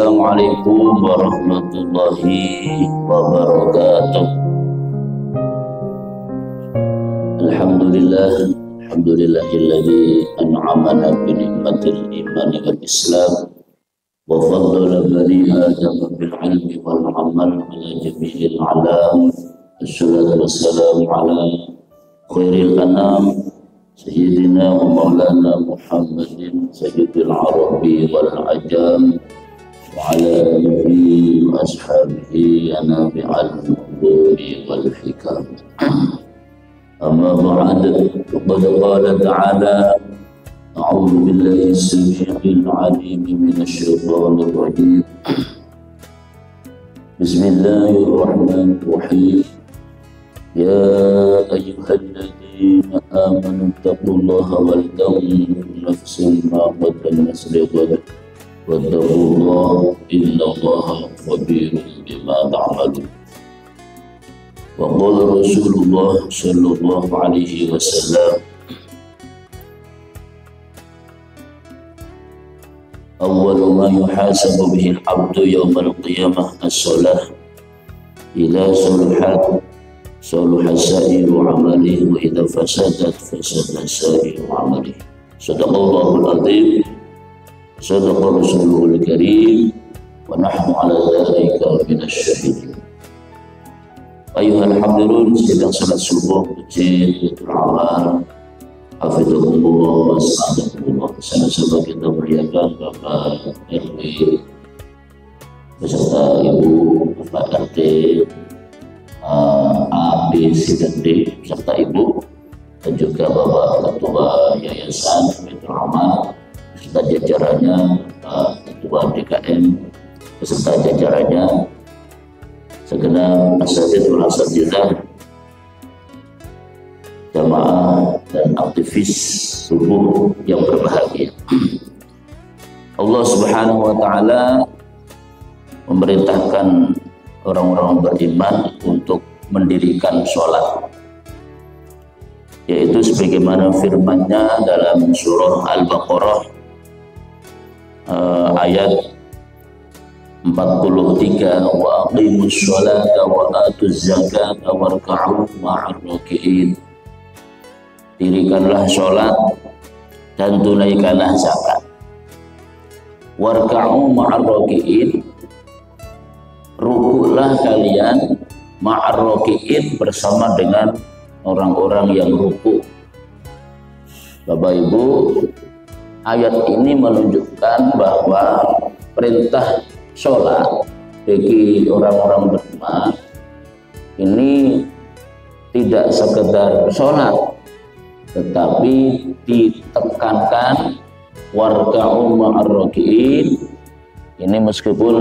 Assalamualaikum warahmatullahi wabarakatuh. Alhamdulillahilladzi an'amana bi ni'matil imani wal islam wa faddala bani adam bil ilmi wal amal ala jami'il alam. Assalatu wassalamu ala khairil anam sayyidina wa maulana Muhammadin sayyidil arabi wal ajam wa ala alihi wa ashabihi anabi'al nuburi wal hikam. Amma ba'd, qad qala ta'ala a'udzu billahi as-sami'il 'alim minasy syaithanir rajim. Bismillahirrahmanirrahim. Ya ayyuhalladzina amanu taqullaha wal tanzur nafsun ma qaddamat lighad wattaqullaha innallaha khabirun bima ta'malun. Wa qala Rasulullah sallallahu alaihi wasallam, awwalu ma yuhasabu bihi al-'abdu yawmal qiyamah as-salah ila saluhat sa'iru 'amalihi wa idza fasadat fasada sa'iru 'amalihi. Shadaqallahul 'azim, shadaqa Rasulul karim, wa nahnu 'ala dzalika minasy syahidin. Ayuhal hadirun, sedang salat subuh kecil amal hafizahullah wa sa'adakumullah. Sama-sama kita muliakan Bapak RW beserta Ibu Bapak RT A, B, C, dan D beserta Ibu, dan juga Bapak Ketua Yayasan Baitur Rahmah beserta jajarannya, Pak Ketua DKM beserta jajarannya, segenap asatidz wal asatidzah, jamaah dan aktivis subuh yang berbahagia. Allah Subhanahu wa taala memerintahkan orang-orang beriman untuk mendirikan sholat, yaitu sebagaimana firman-Nya dalam surah Al-Baqarah ayat 43, wa aqimus sholata wa atuz zakata warka'u ma'ar raki'in. Dirikanlah sholat dan tunaikanlah zakat. Warka'u ma'ar raki'in, rukuklah kalian ma'ar raki'in, bersama dengan orang-orang yang rukuk. Bapak Ibu, ayat ini menunjukkan bahwa perintah sholat bagi orang-orang beriman ini tidak sekedar sholat, tetapi ditekankan warka'u ma'ar raki'in. Ini meskipun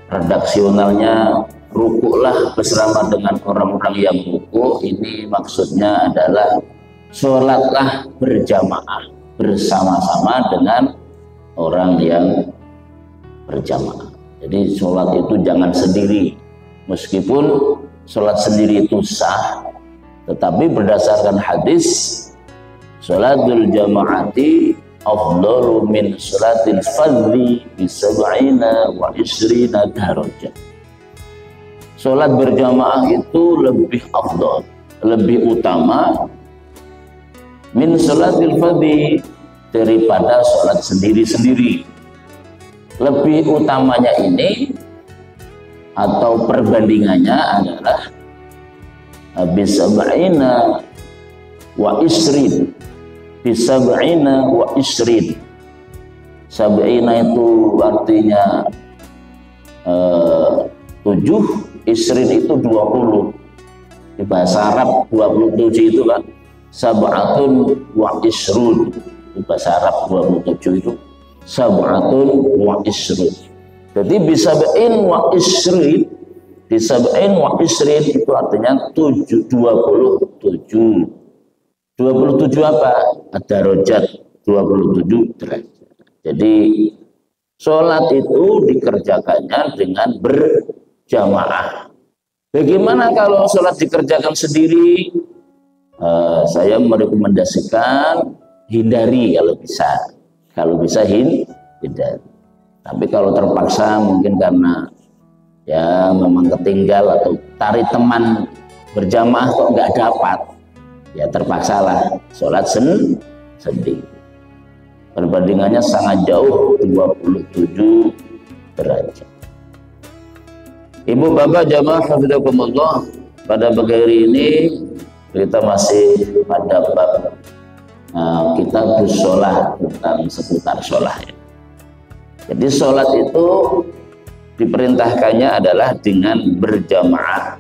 redaksionalnya rukuklah bersama dengan orang-orang yang rukuk, ini maksudnya adalah sholatlah berjamaah bersama-sama dengan orang yang berjamaah. Jadi sholat itu jangan sendiri, meskipun sholat sendiri itu sah, tetapi berdasarkan hadis sholatul jamaati afdalu min sholatil fardhi bi sab'ina wa isrina darajah. Sholat berjamaah itu lebih afdal, lebih utama min sholatil fardhi, daripada sholat sendiri-sendiri. Lebih utamanya ini atau perbandingannya adalah bisab'ina wa isrin. Bisab'ina wa isrin. Sab'ina itu artinya 7, isrin itu 20. Di bahasa Arab 27 itu kan sab'atun wa isrun. Di bahasa Arab 27 itu sab'atun wa isrin. Jadi bisab'in wa isrin, bisab'in wa isrin itu artinya 27. 27 apa? Ad-darajat, 27 derajat. Jadi sholat itu dikerjakannya dengan berjamaah. Bagaimana kalau sholat dikerjakan sendiri? Saya merekomendasikan hindari kalau bisa. Kalau bisa hindari. Tapi kalau terpaksa mungkin karena ya memang ketinggal atau tari teman berjamaah kok nggak dapat, ya terpaksalah sholat sendiri. Perbandingannya sangat jauh, 27 derajat. Ibu bapak jamaah hafizakumullah, pada pagi hari ini kita masih pada bab kita bersolat tentang seputar sholat ya. Jadi sholat itu diperintahkannya adalah dengan berjamaah,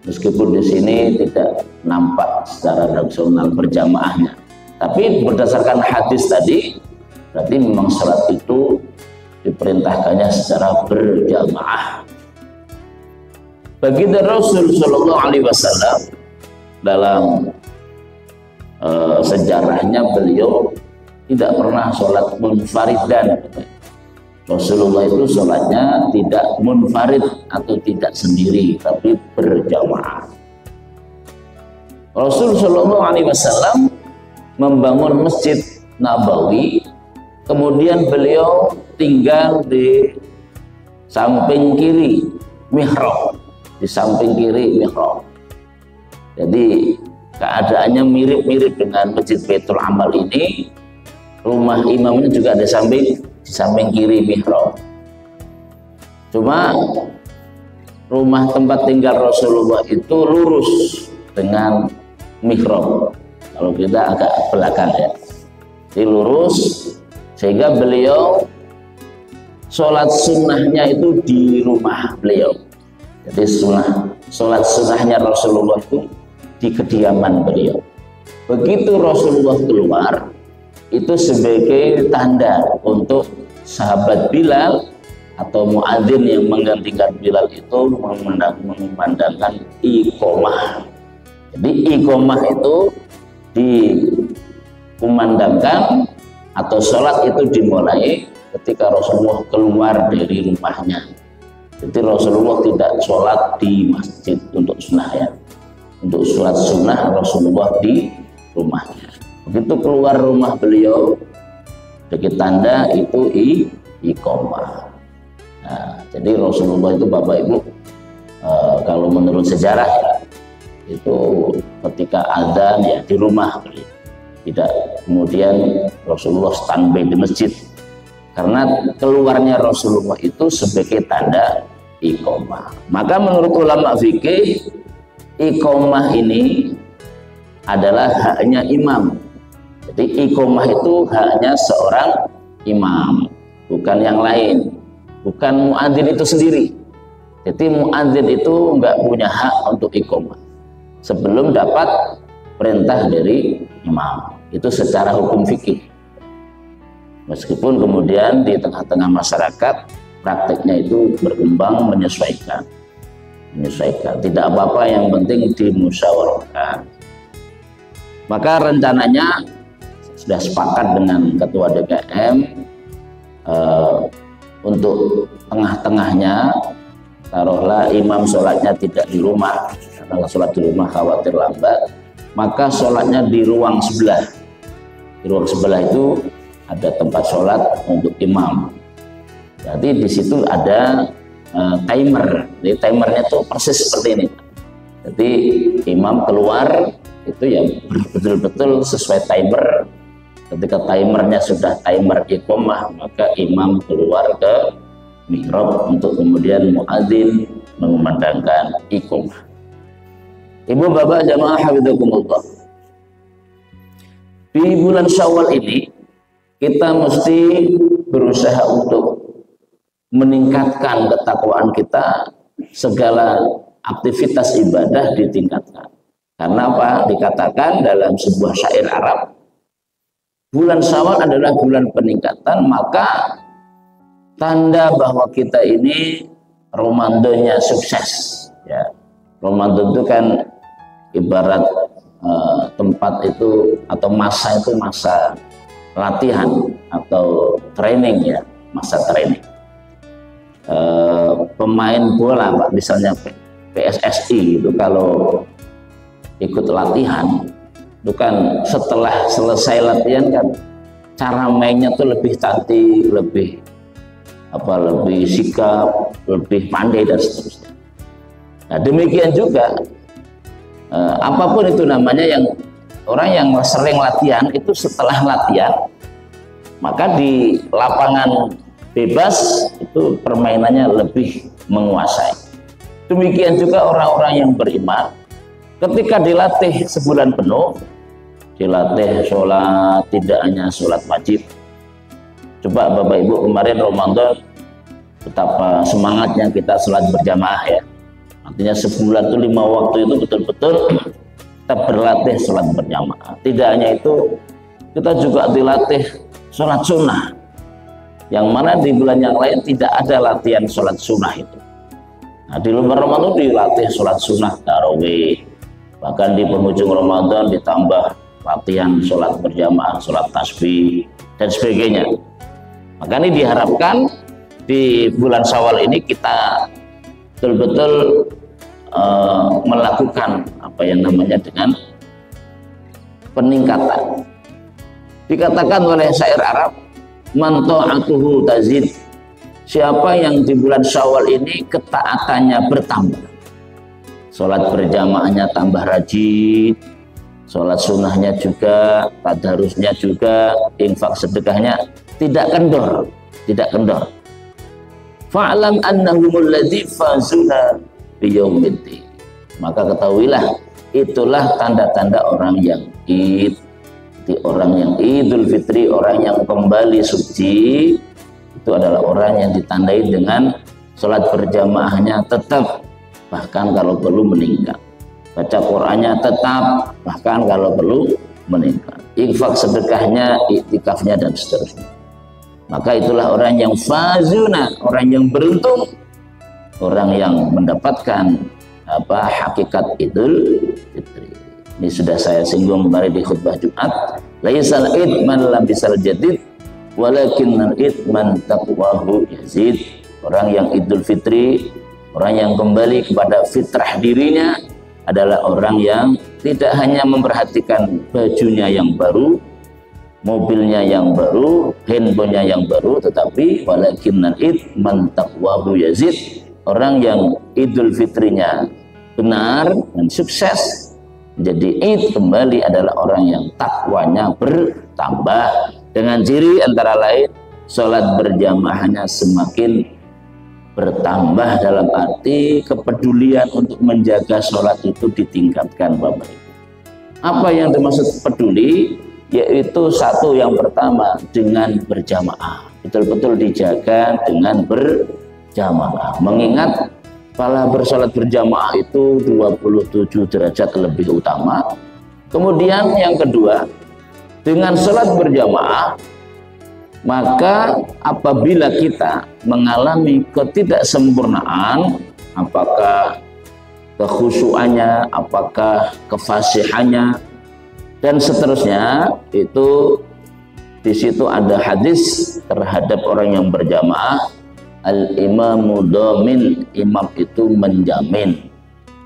meskipun di sini tidak nampak secara rasional berjamaahnya, tapi berdasarkan hadis tadi berarti memang sholat itu diperintahkannya secara berjamaah. Baginda Rasul Shallallahu Alaihi Wasallam dalam sejarahnya beliau tidak pernah sholat munfaridan. Rasulullah itu sholatnya tidak munfarid atau tidak sendiri, tapi berjamaah. Rasul Shallallahu Alaihi Wasallam membangun Masjid Nabawi, kemudian beliau tinggal di samping kiri mihrab, di samping kiri mihrab. Jadi keadaannya mirip-mirip dengan Masjid Baitul Amal ini. Rumah imamnya juga ada di samping kiri mihrab. Cuma rumah tempat tinggal Rasulullah itu lurus dengan mihrab. Kalau kita agak belakang ya, jadi lurus, sehingga beliau sholat sunnahnya itu di rumah beliau. Jadi sholat sunnahnya Rasulullah itu di kediaman beliau. Begitu Rasulullah keluar, itu sebagai tanda untuk sahabat Bilal atau muadzin yang menggantikan Bilal itu memandangkan iqomah. Jadi iqomah itu dikumandangkan atau sholat itu dimulai ketika Rasulullah keluar dari rumahnya. Jadi Rasulullah tidak sholat di masjid untuk sunnah ya. Untuk sholat sunnah Rasulullah di rumahnya. Begitu keluar rumah beliau, sedikit tanda itu iqomah. Nah, jadi Rasulullah itu Bapak Ibu, kalau menurut sejarah ya, itu ketika azan ya di rumah beliau. Tidak kemudian Rasulullah standby di masjid, karena keluarnya Rasulullah itu sebagai tanda iqomah. Maka menurut ulama fikih, iqomah ini adalah haknya imam. Jadi iqomah itu haknya seorang imam, bukan yang lain, bukan muadzin itu sendiri. Jadi muadzin itu nggak punya hak untuk iqomah sebelum dapat perintah dari imam. Itu secara hukum fikih. Meskipun kemudian di tengah-tengah masyarakat prakteknya itu berkembang menyesuaikan. Tidak apa-apa, yang penting dimusyawarahkan. Maka rencananya sudah sepakat dengan ketua DKM untuk tengah-tengahnya, taruhlah imam sholatnya tidak di rumah, karena sholat di rumah khawatir lambat, maka sholatnya di ruang sebelah. Di ruang sebelah itu ada tempat sholat untuk imam. Jadi di situ ada timer. Jadi timernya itu persis seperti ini. Jadi imam keluar itu ya betul-betul sesuai timer. Ketika timernya sudah timer iqomah, maka imam keluar ke mihrab untuk kemudian muadzin mengumandangkan iqomah. Ibu bapak jamaah hafizakumullah, di bulan Syawal ini kita mesti berusaha untuk meningkatkan ketakwaan kita, segala aktivitas ibadah ditingkatkan. Karena apa? Dikatakan dalam sebuah syair Arab, bulan Syawal adalah bulan peningkatan, maka tanda bahwa kita ini Ramadannya sukses. Ya, Ramadan itu kan ibarat tempat itu atau masa itu masa latihan atau training ya, masa training. Pemain bola Pak, misalnya PSSI itu kalau ikut latihan itu kan setelah selesai latihan kan cara mainnya tuh lebih cantik, lebih lebih sikap, lebih pandai dan seterusnya. Nah, demikian juga apapun itu namanya, yang orang yang sering latihan itu setelah latihan maka di lapangan bebas itu permainannya lebih menguasai. Demikian juga orang-orang yang beriman ketika dilatih sebulan penuh, dilatih sholat, tidak hanya sholat wajib. Coba Bapak Ibu kemarin Ramadan betapa semangatnya kita sholat berjamaah ya. Artinya sebulan itu 5 waktu itu betul-betul kita berlatih sholat berjamaah. Tidak hanya itu, kita juga dilatih sholat sunnah, yang mana di bulan yang lain tidak ada latihan sholat sunnah itu. Nah, di bulan Ramadan dilatih sholat sunnah tarawih, bahkan di penghujung Ramadan ditambah latihan sholat berjamaah, sholat tasbih dan sebagainya. Maka ini diharapkan di bulan Syawal ini kita betul-betul melakukan apa yang namanya dengan peningkatan. Dikatakan oleh syair Arab, man ta'atuhu tazid, siapa yang di bulan Syawal ini ketaatannya bertambah, sholat berjamaahnya tambah rajin, sholat sunnahnya juga, tadarusnya juga, infak sedekahnya tidak kendor, tidak kendor. Fa'lam annahumul ladzi fazuna biyaumiddin, maka ketahuilah itulah tanda-tanda orang yang id, orang yang Idul Fitri, orang yang kembali suci, itu adalah orang yang ditandai dengan sholat berjamaahnya tetap, bahkan kalau perlu meningkat, baca Qur'annya tetap, bahkan kalau perlu meningkat, infak sedekahnya, iktikafnya dan seterusnya. Maka itulah orang yang fazuna, orang yang beruntung, orang yang mendapatkan hakikat Idul Fitri. Ini sudah saya singgung kemarin di khutbah Jumat. Laisal id man labisal jadid, walakinnal id man taqwahu yazid. Orang yang Idul Fitri, orang yang kembali kepada fitrah dirinya adalah orang yang tidak hanya memperhatikan bajunya yang baru, mobilnya yang baru, handphonenya yang baru, tetapi walakinnal id man taqwahu yazid. Orang yang Idul Fitrinya benar dan sukses, jadi id kembali adalah orang yang takwanya bertambah, dengan ciri antara lain sholat berjamaahnya semakin bertambah, dalam arti kepedulian untuk menjaga sholat itu ditingkatkan Bapak Ibu. Apa yang dimaksud peduli? Yaitu satu, yang pertama dengan berjamaah, betul-betul dijaga dengan berjamaah, mengingat pahala bersolat berjamaah itu 27 derajat lebih utama. Kemudian yang kedua, dengan sholat berjamaah, maka apabila kita mengalami ketidaksempurnaan, apakah kekhusyuannya, apakah kefasihannya dan seterusnya, itu di situ ada hadis terhadap orang yang berjamaah. Al-imamu domin, imam itu menjamin.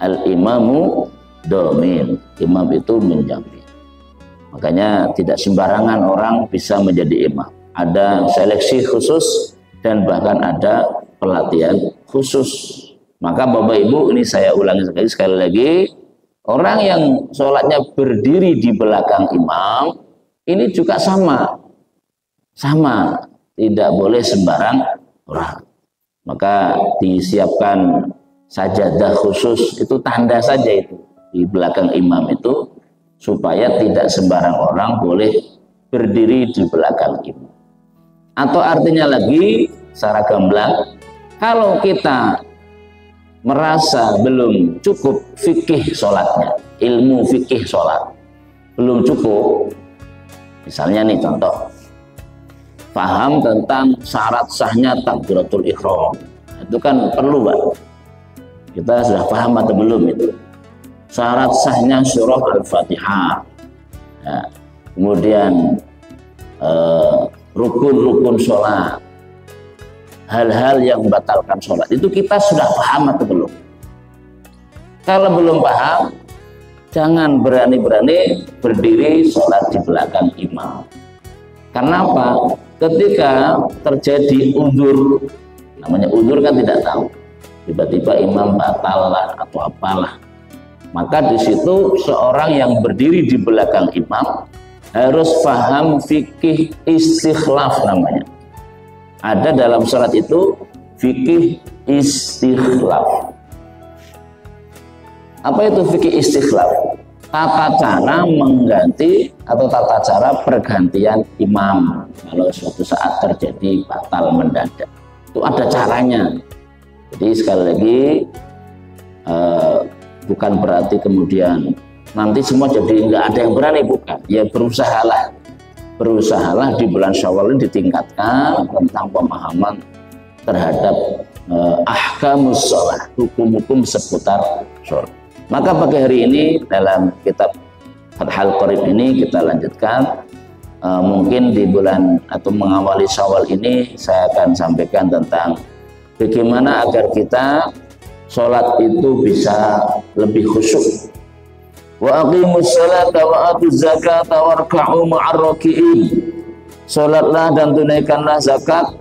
Al-imamu domin, imam itu menjamin. Makanya tidak sembarangan orang bisa menjadi imam. Ada seleksi khusus dan bahkan ada pelatihan khusus. Maka Bapak Ibu, ini saya ulangi sekali lagi, orang yang sholatnya berdiri di belakang imam ini juga sama, tidak boleh sembarang orang. Maka disiapkan sajadah khusus, itu tanda saja itu di belakang imam itu, supaya tidak sembarang orang boleh berdiri di belakang imam. Atau artinya lagi secara gamblang, kalau kita merasa belum cukup fikih sholatnya, ilmu fikih sholat belum cukup, misalnya nih contoh, paham tentang syarat sahnya takbiratul ihram, itu kan perlu Pak. Kita sudah paham atau belum itu? Syarat sahnya surah Al-Fatihah, ya. Kemudian rukun-rukun sholat, hal-hal yang membatalkan sholat, itu kita sudah paham atau belum? Kalau belum paham, jangan berani-berani berdiri sholat di belakang imam. Karena apa? ketika terjadi uzur, namanya uzur kan tidak tahu, tiba-tiba imam batal lah atau apalah, maka di situ seorang yang berdiri di belakang imam harus paham fikih istikhlaf namanya. Ada dalam sholat itu fikih istikhlaf. Apa itu fikih istikhlaf? Tata cara mengganti atau tata cara pergantian imam kalau suatu saat terjadi batal mendadak. Itu ada caranya. Jadi sekali lagi bukan berarti kemudian nanti semua jadi nggak ada yang berani, bukan. Ya berusahalah di bulan Syawal ini ditingkatkan tentang pemahaman terhadap ahkamus sholat, hukum-hukum seputar sholat. Maka pagi hari ini dalam kitab Fathul Qorib ini kita lanjutkan. Mungkin di bulan atau mengawali Syawal ini saya akan sampaikan tentang bagaimana agar kita sholat itu bisa lebih khusyuk. Wa aqimus sholata wa atuz zakata warka'u ma'ar raki'in. Sholatlah dan tunaikanlah zakat,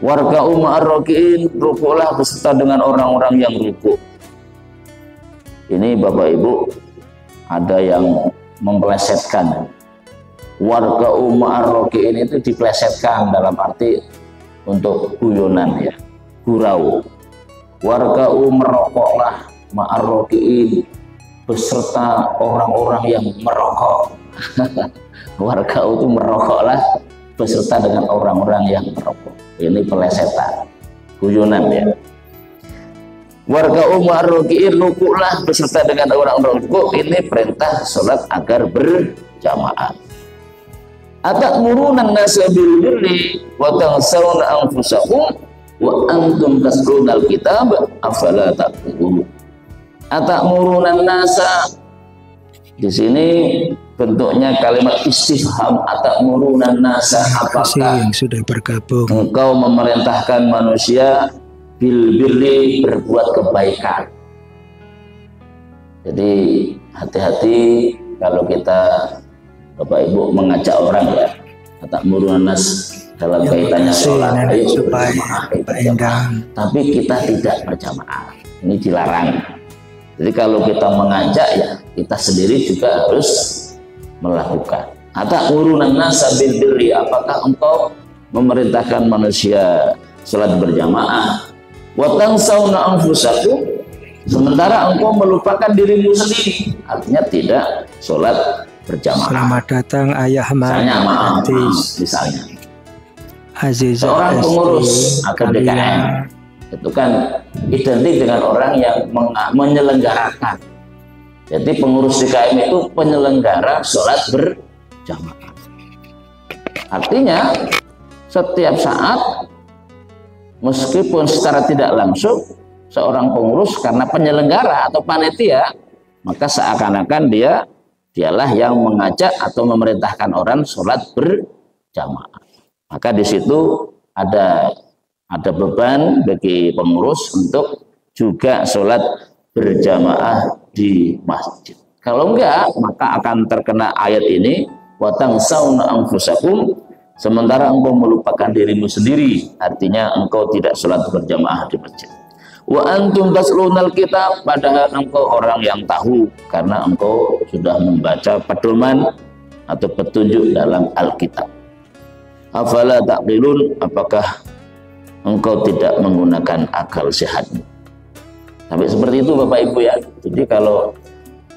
warka'u ma'ar raki'in, rukuklah beserta dengan orang-orang yang rukuk. Ini Bapak Ibu ada yang memplesetkan. Warka'u ma'ar raki'in itu diplesetkan dalam arti untuk guyonan ya, gurau. Warka'u, merokoklah, ma'ar raki'in, beserta orang-orang yang merokok. Warka'u itu merokoklah beserta dengan orang-orang yang merokok. Ini pelesetan, guyonan ya. Warka'u ma'ar raki'in, rukuklah beserta dengan orang-orang rukuk. Ini perintah sholat agar berjamaah. Atamuruna an-nasa bil birri wa tansawna anfusakum wa antum tatluna al-kitab afala taqilun. Atamuruna an-nasa, di sini bentuknya kalimat istifham. Atamuruna an-nasa, apakah yang sudah bergabung engkau memerintahkan manusia bil birri, berbuat kebaikan. Jadi hati-hati kalau kita Bapak Ibu mengajak orang ya, atamuruna nas dalam kaitannya sholat, ayo berjamaah, tapi kita tidak berjamaah, ini dilarang. Jadi kalau kita mengajak ya kita sendiri juga harus melakukan. Atamuruna nasa bil birri, apakah engkau memerintahkan manusia sholat berjamaah, wa tansawna anfusakum, sementara engkau melupakan dirimu sendiri, artinya tidak sholat berjamaah. Selamat datang Ayah Misalnya, misalnya seorang pengurus AKBKM itu kan identik dengan orang yang menyelenggarakan. Jadi pengurus DKM itu penyelenggara sholat berjamaah. Artinya setiap saat, meskipun secara tidak langsung, seorang pengurus karena penyelenggara atau panitia, maka seakan-akan dialah yang mengajak atau memerintahkan orang sholat berjamaah. Maka di situ ada beban bagi pengurus untuk juga sholat berjamaah di masjid. Kalau enggak, maka akan terkena ayat ini, wa tansawna anfusakum, sementara engkau melupakan dirimu sendiri, artinya engkau tidak sholat berjamaah di masjid. Wa antum taslunal kitab, padahal engkau orang yang tahu karena engkau sudah membaca pedoman atau petunjuk dalam Alkitab. Afala taqilun, apakah engkau tidak menggunakan akal sehatmu? Sampai seperti itu Bapak Ibu ya. Jadi kalau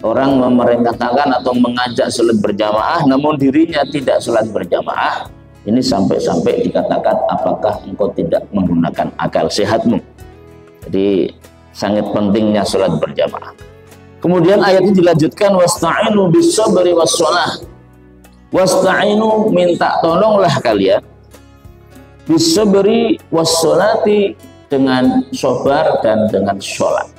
orang memerintahkan atau mengajak sholat berjamaah namun dirinya tidak sholat berjamaah, ini sampai-sampai dikatakan apakah engkau tidak menggunakan akal sehatmu. Jadi sangat pentingnya sholat berjamaah. Kemudian ayat ini dilanjutkan, wasta'inu bis-sabri was-shalah. Wasta'inu, minta tolonglah kalian, bis-sabri was-sholati, dengan sabar dan dengan sholat.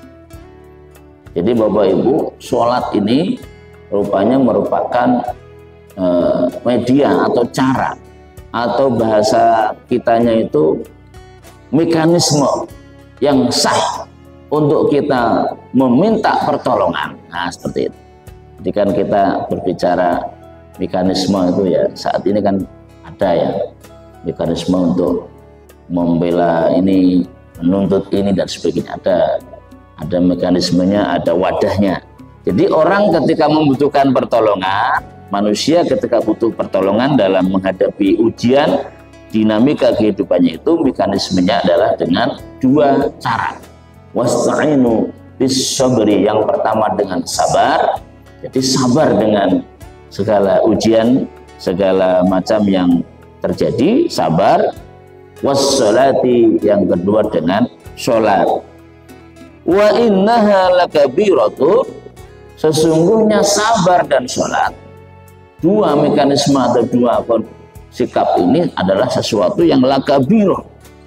Jadi Bapak Ibu, sholat ini rupanya merupakan media atau cara, atau bahasa kitanya itu mekanisme yang sah untuk kita meminta pertolongan. Nah seperti itu. Jadi kan kita berbicara mekanisme itu ya, saat ini kan ada ya mekanisme untuk membela ini, menuntut ini dan sebagainya. Ada mekanismenya, ada wadahnya. Jadi orang ketika membutuhkan pertolongan, manusia ketika butuh pertolongan dalam menghadapi ujian, dinamika kehidupannya itu mekanismenya adalah dengan dua cara. Wasta'inu bis sabri, yang pertama dengan sabar. Jadi sabar dengan segala ujian, segala macam yang terjadi, sabar. Wassalati, yang kedua dengan sholat. Wa innaha lakabiratun, sesungguhnya sabar dan sholat, dua mekanisme atau dua sikap ini adalah sesuatu yang lakabirah,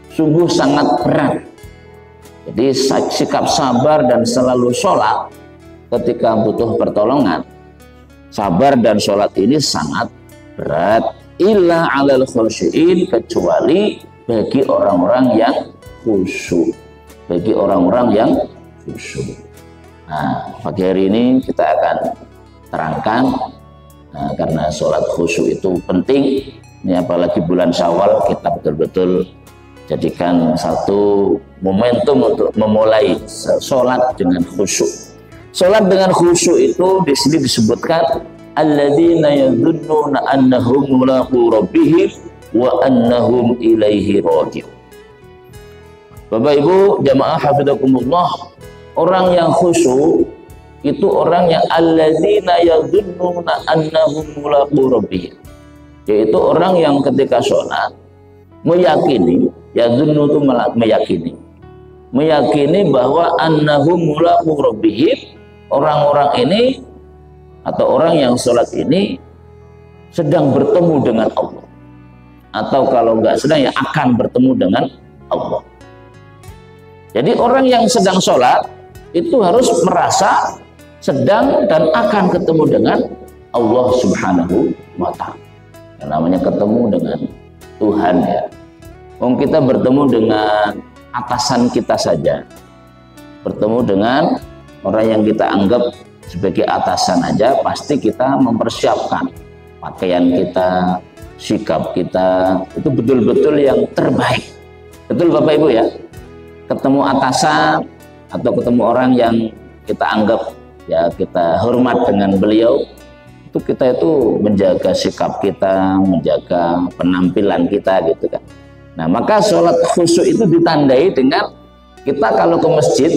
sungguh sangat berat. Jadi sikap sabar dan selalu sholat ketika butuh pertolongan, sabar dan sholat ini sangat berat. Illa alal khusyin, kecuali bagi orang-orang yang khusyuk, bagi orang-orang yang khusyuk. Nah, pagi hari ini kita akan terangkan, karena sholat khusyuk itu penting. Ini apalagi bulan Syawal, kita betul-betul jadikan satu momentum untuk memulai sholat dengan khusyuk. Sholat dengan khusyuk itu di sini disebutkan alladzina yadhunnuna annahum mulaqu rabbihim wa annahum ilaihi raji'un. Bapak Ibu jamaah hafizakumullah, orang yang khusyuk itu orang yang alladzina yadhunnuna annahum mulaqu rabbihim, yaitu orang yang ketika sholat meyakini, yadhunnu itu meyakini bahwa annahum mulaqu rabbihim, orang-orang ini atau orang yang sholat ini sedang bertemu dengan Allah, atau kalau enggak sedang, ya akan bertemu dengan Allah. Jadi orang yang sedang sholat itu harus merasa sedang dan akan ketemu dengan Allah Subhanahu wa Ta'ala. Yang namanya ketemu dengan Tuhan, ya. Kita bertemu dengan atasan kita saja, bertemu dengan orang yang kita anggap sebagai atasan aja, pasti kita mempersiapkan pakaian kita, sikap kita itu betul-betul yang terbaik. Betul Bapak Ibu ya? Ketemu atasan atau ketemu orang yang kita anggap, ya kita hormat dengan beliau, itu kita itu menjaga sikap kita, menjaga penampilan kita gitu kan. Nah, maka sholat khusyuk itu ditandai dengan kita kalau ke masjid,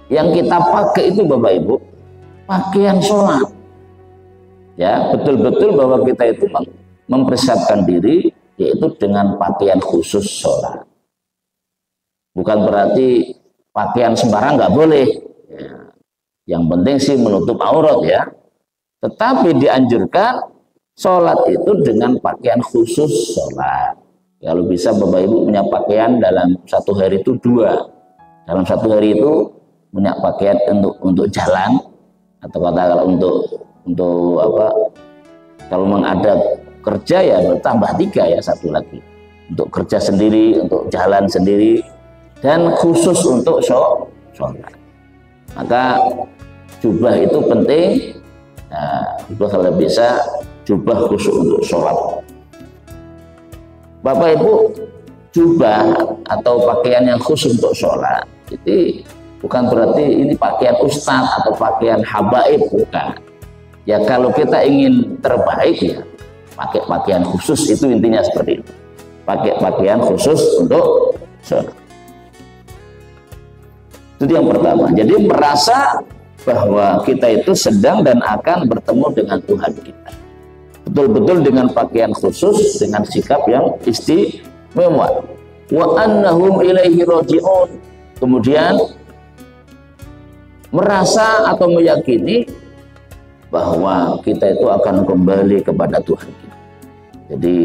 yang kita pakai itu Bapak Ibu pakaian sholat, ya betul-betul bahwa kita itu mempersiapkan diri, yaitu dengan pakaian khusus sholat. Bukan berarti pakaian sembarang nggak boleh, ya. Yang penting sih menutup aurat, ya. Tetapi dianjurkan sholat itu dengan pakaian khusus sholat. Kalau bisa Bapak Ibu punya pakaian dalam satu hari itu dua. Dalam satu hari itu punya pakaian untuk jalan, atau kata untuk apa? Kalau memang ada kerja ya bertambah 3, ya, satu lagi untuk kerja sendiri, untuk jalan sendiri, dan khusus untuk sholat. Maka jubah itu penting. Nah, kalau bisa jubah khusus untuk sholat. Bapak Ibu, jubah atau pakaian yang khusus untuk sholat itu bukan berarti ini pakaian ustaz atau pakaian habaib, bukan. Ya kalau kita ingin terbaik, ya pakai pakaian khusus, itu intinya seperti itu. Pakai pakaian khusus untuk sholat. Itu yang pertama. Jadi merasa bahwa kita itu sedang dan akan bertemu dengan Tuhan kita. Betul-betul dengan pakaian khusus, dengan sikap yang istimewa. Wa annahum ilaihi raji'un. Kemudian merasa atau meyakini bahwa kita itu akan kembali kepada Tuhan kita. Jadi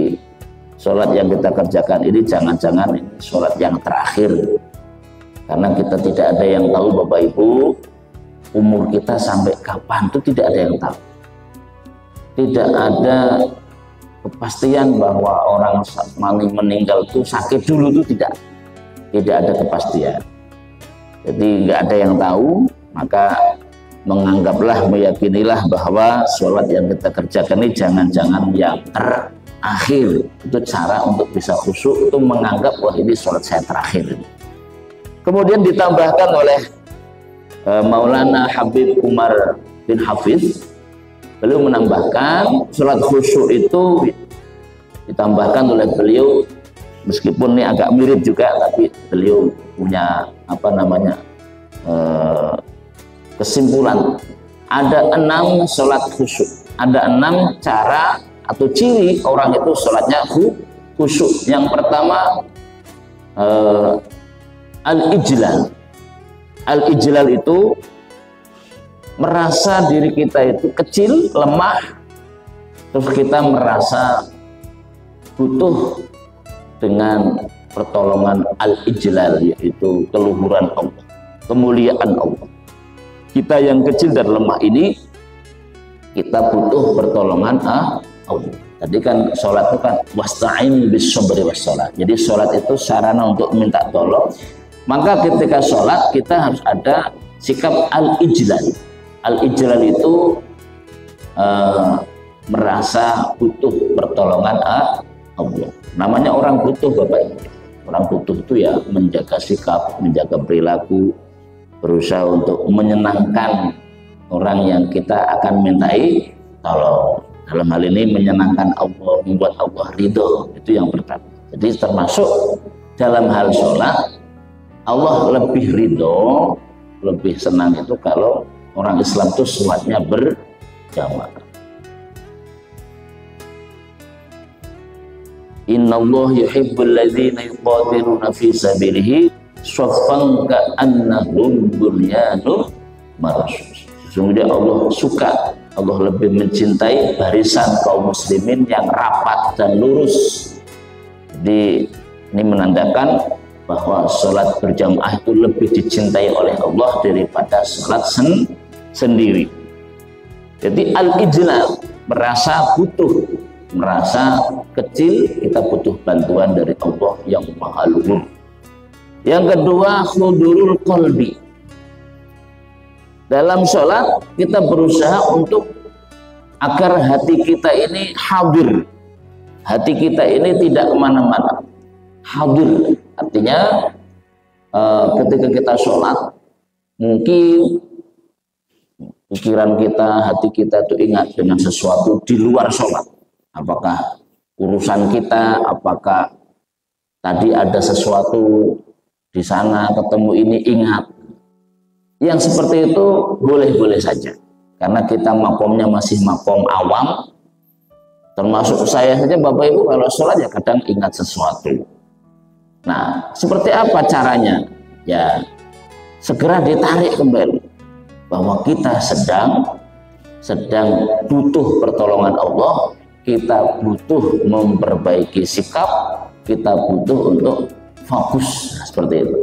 sholat yang kita kerjakan ini jangan-jangan ini sholat yang terakhir, karena kita tidak ada yang tahu Bapak Ibu, umur kita sampai kapan itu tidak ada yang tahu. Tidak ada kepastian bahwa orang meninggal itu sakit dulu, itu tidak ada kepastian. Jadi nggak ada yang tahu, maka menganggaplah, meyakinilah bahwa sholat yang kita kerjakan ini jangan-jangan yang terakhir. akhir. Itu cara untuk bisa khusyuk, itu menganggap wah ini sholat saya terakhir. Kemudian ditambahkan oleh Maulana Habib Umar bin Hafiz, beliau menambahkan sholat khusyuk itu ditambahkan oleh beliau, meskipun ini agak mirip juga, tapi beliau punya apa namanya kesimpulan. Ada 6 sholat khusyuk, ada 6 cara atau ciri orang itu sholatnya khusyuk. Yang pertama al-ijlal. Al-ijlal itu merasa diri kita itu kecil, lemah, terus kita merasa butuh dengan pertolongan al-ijlal, yaitu keluhuran Allah, kemuliaan Allah. Kita yang kecil dan lemah ini, kita butuh pertolongan Allah. Tadi kan sholat itu kan wasta'in bis sabri was sholat. Jadi sholat itu sarana untuk minta tolong. Maka ketika sholat kita harus ada sikap al-ijlal. Al-ijlal itu merasa butuh pertolongan Allah. Namanya orang butuh, Bapak Ibu. Orang butuh itu ya menjaga sikap, menjaga perilaku, berusaha untuk menyenangkan orang yang kita akan mintai tolong. Dalam hal ini menyenangkan Allah, membuat Allah ridho, itu yang pertama. Jadi termasuk dalam hal sholat, Allah lebih ridho, lebih senang itu kalau orang Islam itu sholatnya berjamaah. Innallaha yuhibbul ladzina yuqatiluna fi sabilihi shaffan ka'annahum bunyanun marsus. Sesungguhnya Allah suka, Allah lebih mencintai barisan kaum muslimin yang rapat dan lurus. Jadi ini menandakan bahwa sholat berjamaah itu lebih dicintai oleh Allah daripada sholat sendiri. Jadi al-ijlal, merasa butuh, merasa kecil, kita butuh bantuan dari Allah yang maha luhur. Yang kedua, hudurul qalbi. Dalam sholat kita berusaha untuk agar hati kita ini hadir, hati kita ini tidak kemana-mana, hadir. Artinya ketika kita sholat, mungkin pikiran kita, hati kita itu ingat dengan sesuatu di luar sholat. Apakah urusan kita, apakah tadi ada sesuatu di sana, ketemu ini, ingat. Yang seperti itu boleh-boleh saja, karena kita makomnya masih makom awam. Termasuk saya saja, Bapak Ibu, kalau sholat ya kadang ingat sesuatu. Nah, seperti apa caranya? Ya, segera ditarik kembali bahwa kita sedang butuh pertolongan Allah, kita butuh memperbaiki sikap, kita butuh untuk fokus. Nah, seperti itu.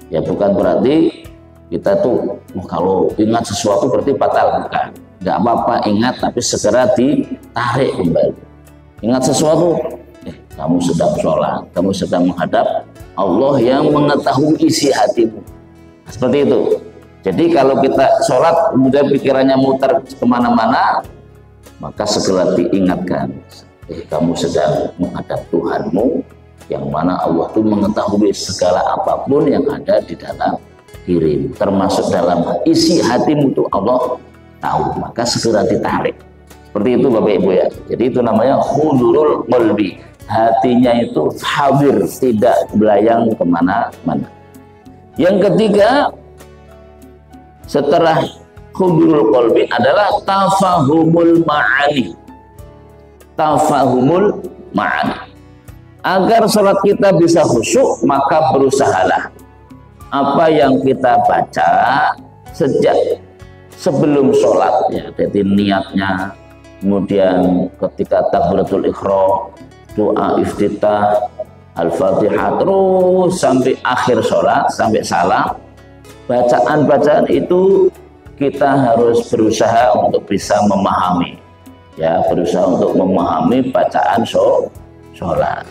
Ya, bukan berarti kita tuh kalau ingat sesuatu berarti batal, bukan. Nggak apa-apa ingat, tapi segera ditarik kembali. Ingat sesuatu, kamu sedang sholat, kamu sedang menghadap Allah yang mengetahui isi hatimu. Nah, seperti itu. Jadi kalau kita sholat kemudian pikirannya muter kemana-mana, maka segera diingatkan, kamu sedang menghadap Tuhanmu yang mana Allah itu mengetahui segala apapun yang ada di dalam dirimu, termasuk dalam isi hatimu itu Allah tahu, maka segera ditarik. Seperti itu Bapak Ibu ya. Jadi itu namanya hudurul qalbi, hatinya itu hadir, tidak belayang kemana-mana. Yang ketiga setelah hudurul qalbi adalah tafahumul ma'ani. Tafahumul ma'ani. Agar sholat kita bisa khusyuk, maka berusahalah apa yang kita baca sejak sebelum sholat, ya, jadi niatnya, kemudian ketika takbiratul ihram, doa iftitah, al-fatihah, terus sampai akhir sholat, sampai salam, bacaan-bacaan itu kita harus berusaha untuk bisa memahami, ya, berusaha untuk memahami bacaan sholat.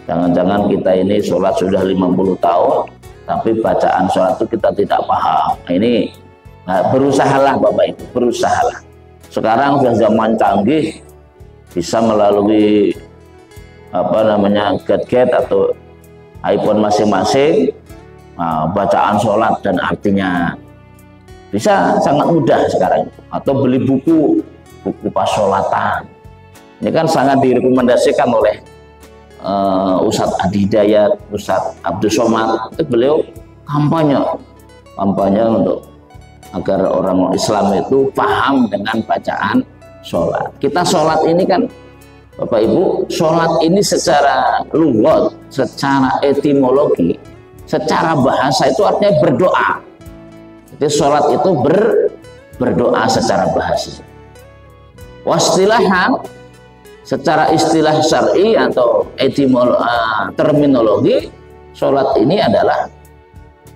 Jangan-jangan kita ini sholat sudah 50 tahun tapi bacaan sholat itu kita tidak paham. Nah, ini berusahalah Bapak Ibu, berusahalah. Sekarang sudah zaman canggih, bisa melalui gadget atau iPhone masing-masing, bacaan sholat dan artinya bisa sangat mudah sekarang, atau beli buku pasolatan. Ini kan sangat direkomendasikan oleh Ustadz Adi Hidayat, Ustadz Abdul Somad. Itu beliau kampanye untuk agar orang Islam itu paham dengan bacaan sholat. Kita sholat ini kan, Bapak Ibu, sholat ini secara lughat, secara etimologi, secara bahasa itu artinya berdoa. Jadi sholat itu berdoa secara bahasa. Wastilahan, secara istilah syar'i atau terminologi, sholat ini adalah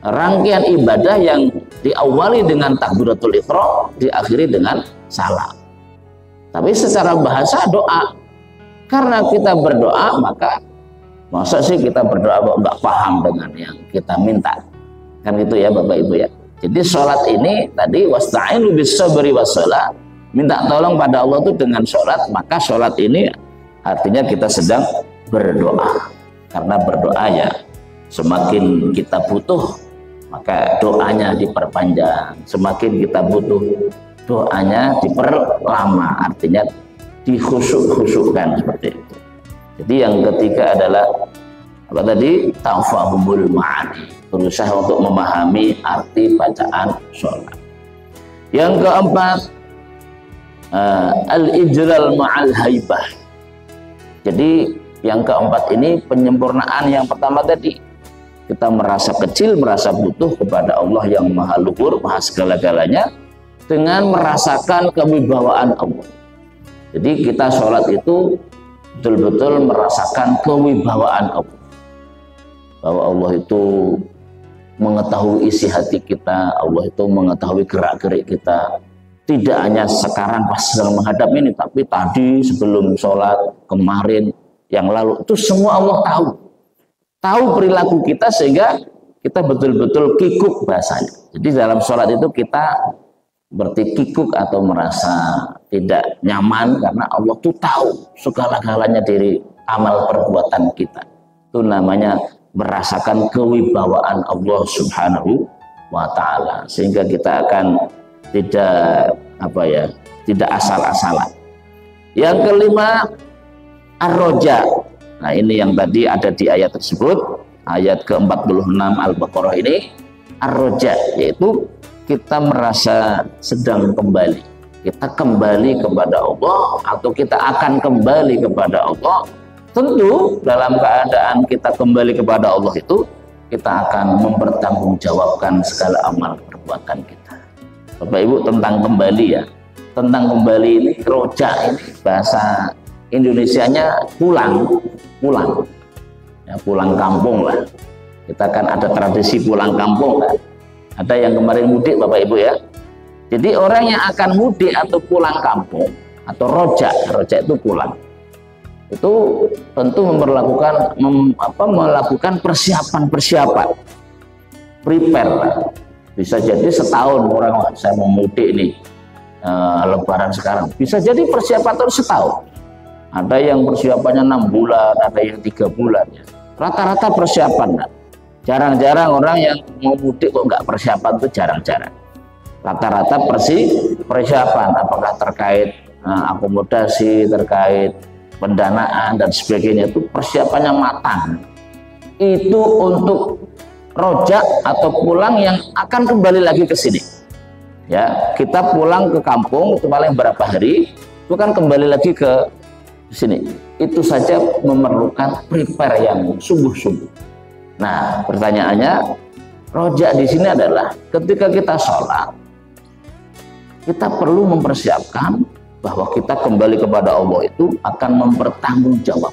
rangkaian ibadah yang diawali dengan takbiratul ihram, diakhiri dengan salam. Tapi secara bahasa doa. Karena kita berdoa, maka masa sih kita berdoa nggak paham dengan yang kita minta? Kan gitu ya Bapak Ibu ya. Jadi sholat ini tadi wasta'inu bis-sabri was-shalah, minta tolong pada Allah itu dengan sholat. Maka sholat ini artinya kita sedang berdoa. Karena berdoa ya, semakin kita butuh, maka doanya diperpanjang. Semakin kita butuh, doanya diperlama, artinya dikhusyuk-khusyukkan seperti itu. Jadi yang ketiga adalah apa tadi? Tafahumul ma'ani, berusaha untuk memahami arti bacaan sholat. Yang keempat, al-ijlal ma'al haibah. Jadi yang keempat ini penyempurnaan yang pertama tadi, kita merasa kecil, merasa butuh kepada Allah yang maha luhur, maha segala-galanya, dengan merasakan kewibawaan Allah. Jadi kita sholat itu betul-betul merasakan kewibawaan Allah, bahwa Allah itu mengetahui isi hati kita, Allah itu mengetahui gerak-gerik kita. Tidak hanya sekarang pas sedang menghadap ini, tapi tadi sebelum sholat, kemarin, yang lalu, itu semua Allah tahu perilaku kita, sehingga kita betul-betul kikuk bahasanya. Jadi dalam sholat itu kita berarti kikuk atau merasa tidak nyaman, karena Allah tuh tahu segala-galanya dari amal perbuatan kita. Itu namanya merasakan kewibawaan Allah Subhanahu wa Ta'ala, sehingga kita akan tidak tidak asal-asalan. Yang kelima, ar-roja. Nah, ini yang tadi ada di ayat tersebut, ayat ke-46 Al-Baqarah ini, ar-roja, yaitu kita merasa sedang kembali. Kita kembali kepada Allah, atau kita akan kembali kepada Allah. Tentu dalam keadaan kita kembali kepada Allah itu, kita akan mempertanggungjawabkan segala amal perbuatan kita. Bapak Ibu, tentang kembali ya, tentang kembali ini, roja ini bahasa Indonesianya pulang ya, pulang kampung lah. Kita kan ada tradisi pulang kampung kan. Ada yang kemarin mudik Bapak Ibu ya. Jadi orang yang akan mudik atau pulang kampung atau roja itu pulang, itu tentu melakukan persiapan, prepare lah. Bisa jadi setahun orang, saya mau mudik nih, lebaran sekarang, bisa jadi persiapan terus setahun. Ada yang persiapannya 6 bulan, ada yang 3 bulan ya. Rata-rata persiapan lah. Jarang-jarang orang yang mau mudik kok nggak persiapan, itu jarang-jarang. Rata-rata persiapan, apakah terkait akomodasi, terkait pendanaan dan sebagainya, itu persiapannya matang. Itu untuk rojak atau pulang yang akan kembali lagi ke sini. Ya, kita pulang ke kampung itu paling berapa hari, itu kan kembali lagi ke sini. Itu saja memerlukan prepare yang sungguh-sungguh. Nah, pertanyaannya, rojak di sini adalah ketika kita sholat, kita perlu mempersiapkan bahwa kita kembali kepada Allah itu akan mempertanggungjawab.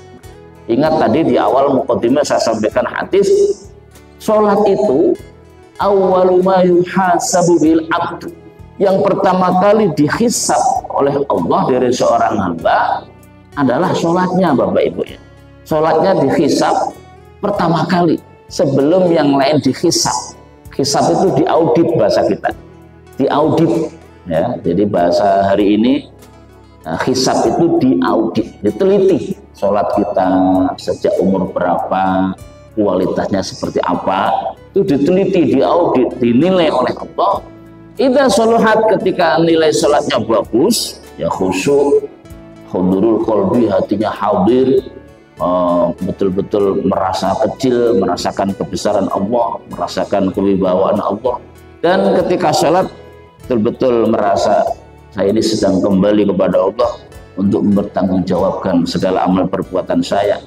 Ingat tadi di awal mukadimah saya sampaikan hadis, sholat itu awwalu ma yuhasabu bil abd. Yang pertama kali dihisab oleh Allah dari seorang hamba adalah sholatnya Bapak Ibu ya. Sholatnya dihisab pertama kali sebelum yang lain dihisab. Hisab itu diaudit bahasa kita, diaudit ya. Jadi bahasa hari ini hisab itu diaudit, diteliti. Sholat kita sejak umur berapa, kualitasnya seperti apa, itu diteliti, diaudit, dinilai oleh Allah. Idza sholuhat, ketika nilai sholatnya bagus, ya khusyuk, hudurul qalbi, hatinya hadir, betul-betul merasa kecil, merasakan kebesaran Allah, merasakan kewibawaan Allah. Dan ketika sholat betul-betul merasa saya ini sedang kembali kepada Allah untuk mempertanggungjawabkan segala amal perbuatan saya.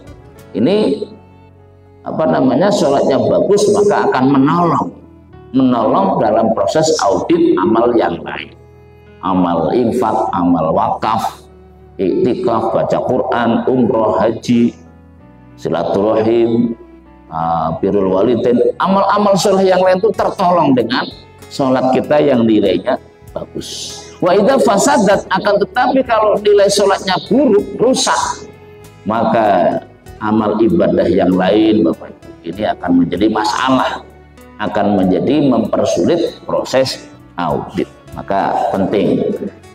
Ini sholatnya bagus, maka akan menolong dalam proses audit amal yang lain, amal infak, amal wakaf, iktikaf, baca Quran, umroh, haji, silaturahim, birrul walidain, amal-amal soleh yang lain itu tertolong dengan sholat kita yang nilainya bagus. Wa idza fasadat, akan tetapi kalau nilai sholatnya buruk, rusak, maka amal ibadah yang lain, Bapak Ibu, ini akan menjadi masalah, akan menjadi mempersulit proses audit. Maka penting.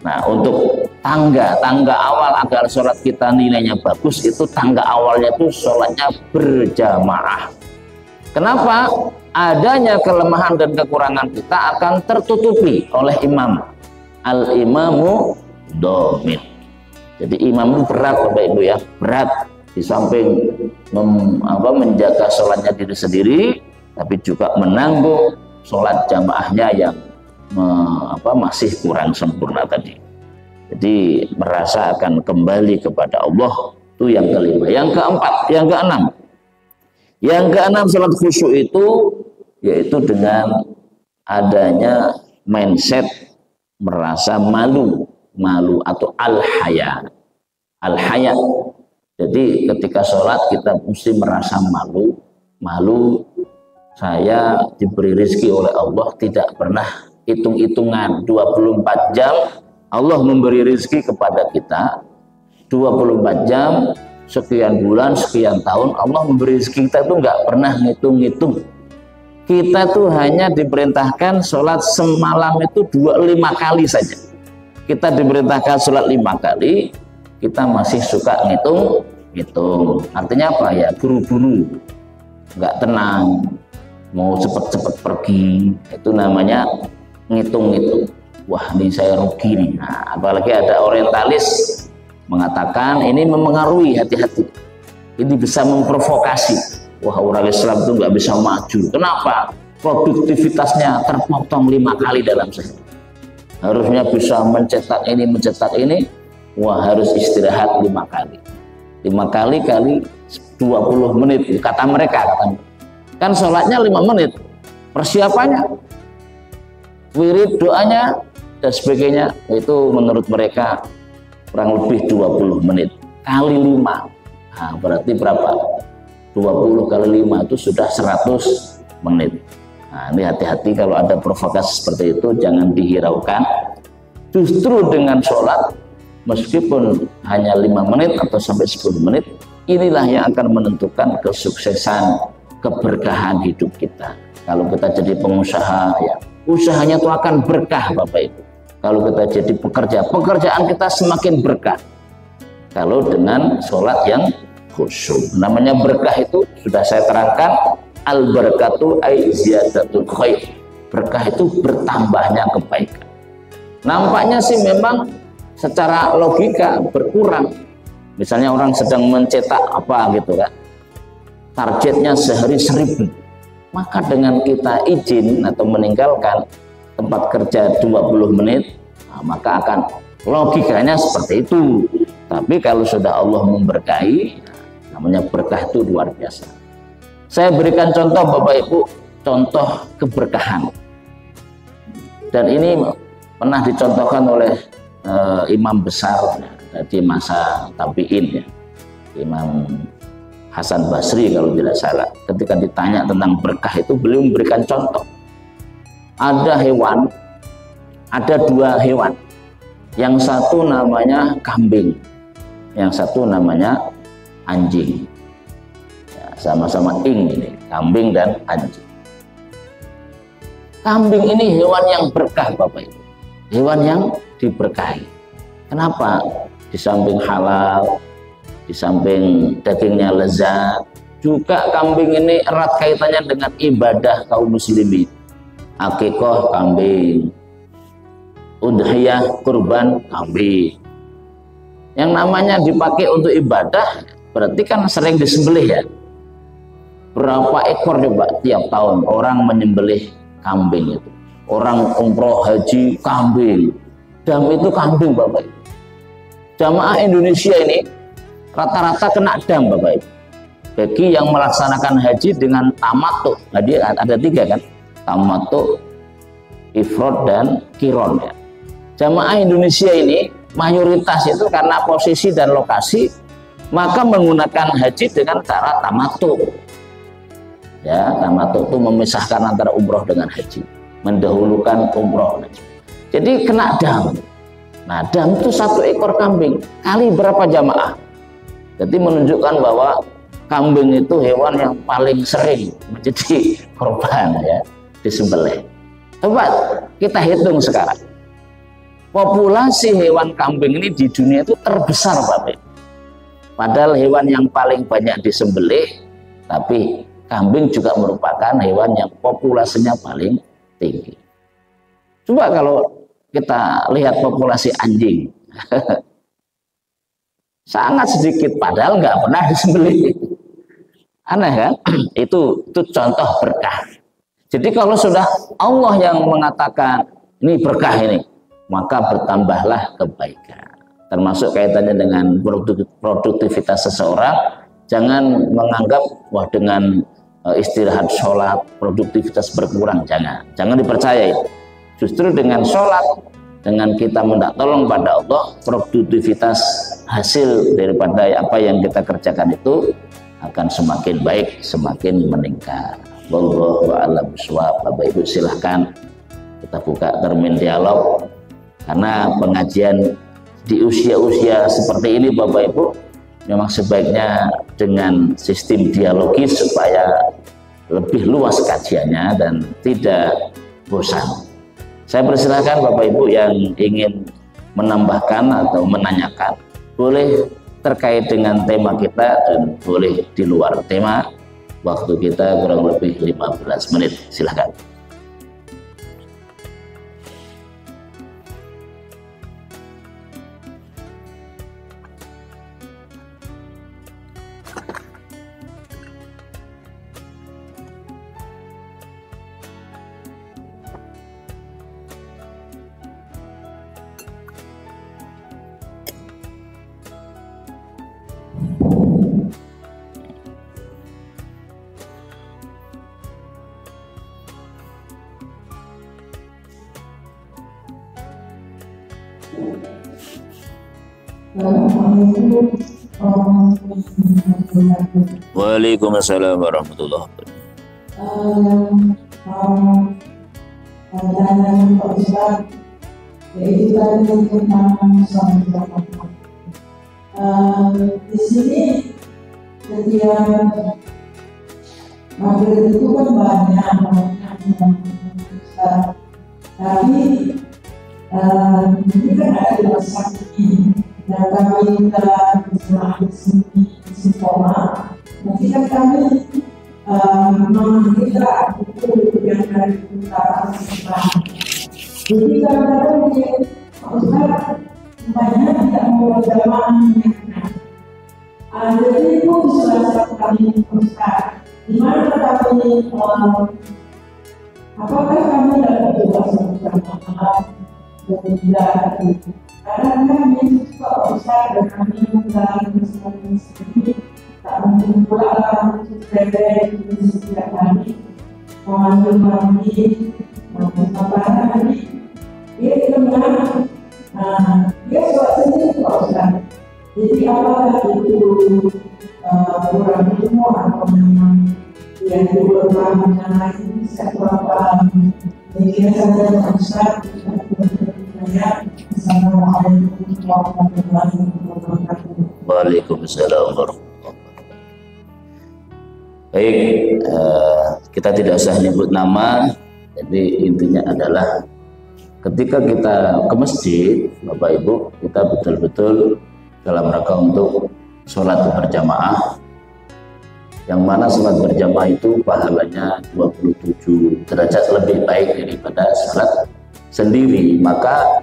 Nah, untuk tangga awal agar sholat kita nilainya bagus, itu tangga awalnya itu sholatnya berjamaah. Kenapa? Adanya kelemahan dan kekurangan kita akan tertutupi oleh imam. Al-imamu domin. Jadi imam itu berat, Bapak Ibu ya, berat. Di samping menjaga sholatnya diri sendiri, tapi juga menanggung sholat jamaahnya yang masih kurang sempurna tadi. Jadi merasa akan kembali kepada Allah, itu yang kelima. Yang keempat, yang keenam sholat khusyuk itu yaitu dengan adanya mindset merasa malu atau al-haya. Jadi ketika sholat kita mesti merasa malu. Saya diberi rezeki oleh Allah, tidak pernah hitung-hitungan. 24 jam Allah memberi rezeki kepada kita, 24 jam, sekian bulan, sekian tahun Allah memberi rezeki kita itu nggak pernah ngitung-ngitung. Kita tuh hanya diperintahkan sholat semalam itu 25 kali saja. Kita diperintahkan sholat 5 kali, kita masih suka ngitung. Artinya apa ya? Buru-buru, nggak tenang, mau cepet-cepet pergi. Itu namanya ngitung-ngitung. Wah, ini saya rugi nih. Nah, apalagi ada orientalis mengatakan ini memengaruhi, hati-hati. Ini bisa memprovokasi. Wah, orang Islam itu nggak bisa maju. Kenapa? Produktivitasnya terpotong 5 kali dalam sehari. Harusnya bisa mencetak ini. Wah, harus istirahat 5 kali. 5 kali 20 menit. Kata mereka. Kan sholatnya 5 menit. Persiapannya, wirid, doanya, dan sebagainya. Itu menurut mereka kurang lebih 20 menit. Kali 5. Nah, berarti berapa? 20 kali 5 itu sudah 100 menit. Nah, ini hati-hati kalau ada provokasi seperti itu, jangan dihiraukan. Justru dengan sholat, meskipun hanya 5 menit atau sampai 10 menit, inilah yang akan menentukan kesuksesan, keberkahan hidup kita. Kalau kita jadi pengusaha, ya usahanya itu akan berkah, Bapak Ibu. Kalau kita jadi pekerja, pekerjaan kita semakin berkah. Kalau dengan sholat yang khusyuk. Namanya berkah itu sudah saya terangkan, al-barakatu ay ziyadatul khair. Berkah itu bertambahnya kebaikan. Nampaknya sih memang secara logika berkurang. Misalnya orang sedang mencetak apa gitu kan, targetnya sehari 1000. Maka dengan kita izin atau meninggalkan tempat kerja 20 menit, maka akan logikanya seperti itu. Tapi kalau sudah Allah memberkahi, namanya berkah itu luar biasa. Saya berikan contoh, Bapak Ibu, contoh keberkahan. Dan ini pernah dicontohkan oleh imam besar di masa tabi'in, ya, Imam Hasan Basri kalau tidak salah. Ketika ditanya tentang berkah itu, beliau memberikan contoh. Ada hewan, ada 2 hewan. Yang satu namanya kambing, yang satu namanya anjing. Ya, sama-sama ini, kambing dan anjing. Kambing ini hewan yang berkah, Bapak Ibu. Hewan yang diberkahi. Kenapa? di samping halal, di samping dagingnya lezat, juga kambing ini erat kaitannya dengan ibadah kaum muslimin. Akikah kambing, udhiyah kurban kambing. Yang namanya dipakai untuk ibadah berarti kan sering disembelih ya. Berapa ekor coba tiap tahun orang menyembelih kambing itu. Orang umroh haji kambing, dam itu kambing Bapak. Jamaah Indonesia ini rata-rata kena dam Bapak Ibu. Bagi yang melaksanakan haji dengan tamattu, tadi ada 3 kan, tamattu, ifrad dan qiron ya. Jamaah Indonesia ini mayoritas itu karena posisi dan lokasi maka menggunakan haji dengan cara tamattu. Ya, tamattu itu memisahkan antara umroh dengan haji, mendahulukan umroh. Jadi kena dam. Nah, dam itu 1 ekor kambing kali berapa jamaah? Jadi menunjukkan bahwa kambing itu hewan yang paling sering menjadi korban ya, disembelih. Coba kita hitung sekarang. Populasi hewan kambing ini di dunia itu terbesar Bapak. Padahal hewan yang paling banyak disembelih, tapi kambing juga merupakan hewan yang populasinya paling tinggi. Coba kalau kita lihat populasi anjing, sangat sedikit, padahal nggak pernah disembelih. Aneh kan? Itu contoh berkah. Jadi kalau sudah Allah yang mengatakan ini berkah ini, maka bertambahlah kebaikan. Termasuk kaitannya dengan produktivitas seseorang. Jangan menganggap wah dengan istirahat sholat produktivitas berkurang, jangan dipercaya itu. Justru dengan sholat, dengan kita minta tolong pada Allah, produktivitas hasil daripada apa yang kita kerjakan itu akan semakin baik, semakin meningkat. Wallahu a'lam bishawab. Bapak Ibu silahkan kita buka termin dialog, karena pengajian di usia-usia seperti ini Bapak Ibu memang sebaiknya dengan sistem dialogis supaya lebih luas kajiannya dan tidak bosan. Saya persilahkan Bapak Ibu yang ingin menambahkan atau menanyakan, boleh terkait dengan tema kita dan boleh di luar tema. Waktu kita kurang lebih 15 menit, silahkan. Waalaikumsalam warahmatullahi wabarakatuh. Pak Ustaz, yaitu tadi tentang suami bapak. Di sini setiap maghrib itu kan banyak Ustaz. Tapi ini kan ada di masyarakat ini. Dan kami telah bersama di sini Istiqomah. Nanti kan kami mengira buku yang dari utara selatan. Jadi kadang-kadang mungkin Ustaz banyak tidak mau jamaah mengingatkan. Jadi itu salah satu kami Ustaz. Di mana kami apakah kami dapat coba satu jamaah atau tidak? Karena kami juga Ustaz dan kami menjalani Islam sendiri, tak mungkin pula kami berbeda di setiap kami mengambil kami, mengambil kami. Dia dengan, dia suat sendiri Ustaz. Jadi apakah itu kurang ilmu atau memang dia juga kurang mengenai saya kurang paham. Jadi saja Ustaz. Waalaikumsalam warahmatullahi wabarakatuh. Baik, kita tidak usah nyebut nama. Jadi intinya adalah ketika kita ke masjid, Bapak Ibu, kita betul-betul dalam rangka untuk sholat berjamaah, yang mana sholat berjamaah itu pahalanya 27 derajat lebih baik daripada sholat sendiri. Maka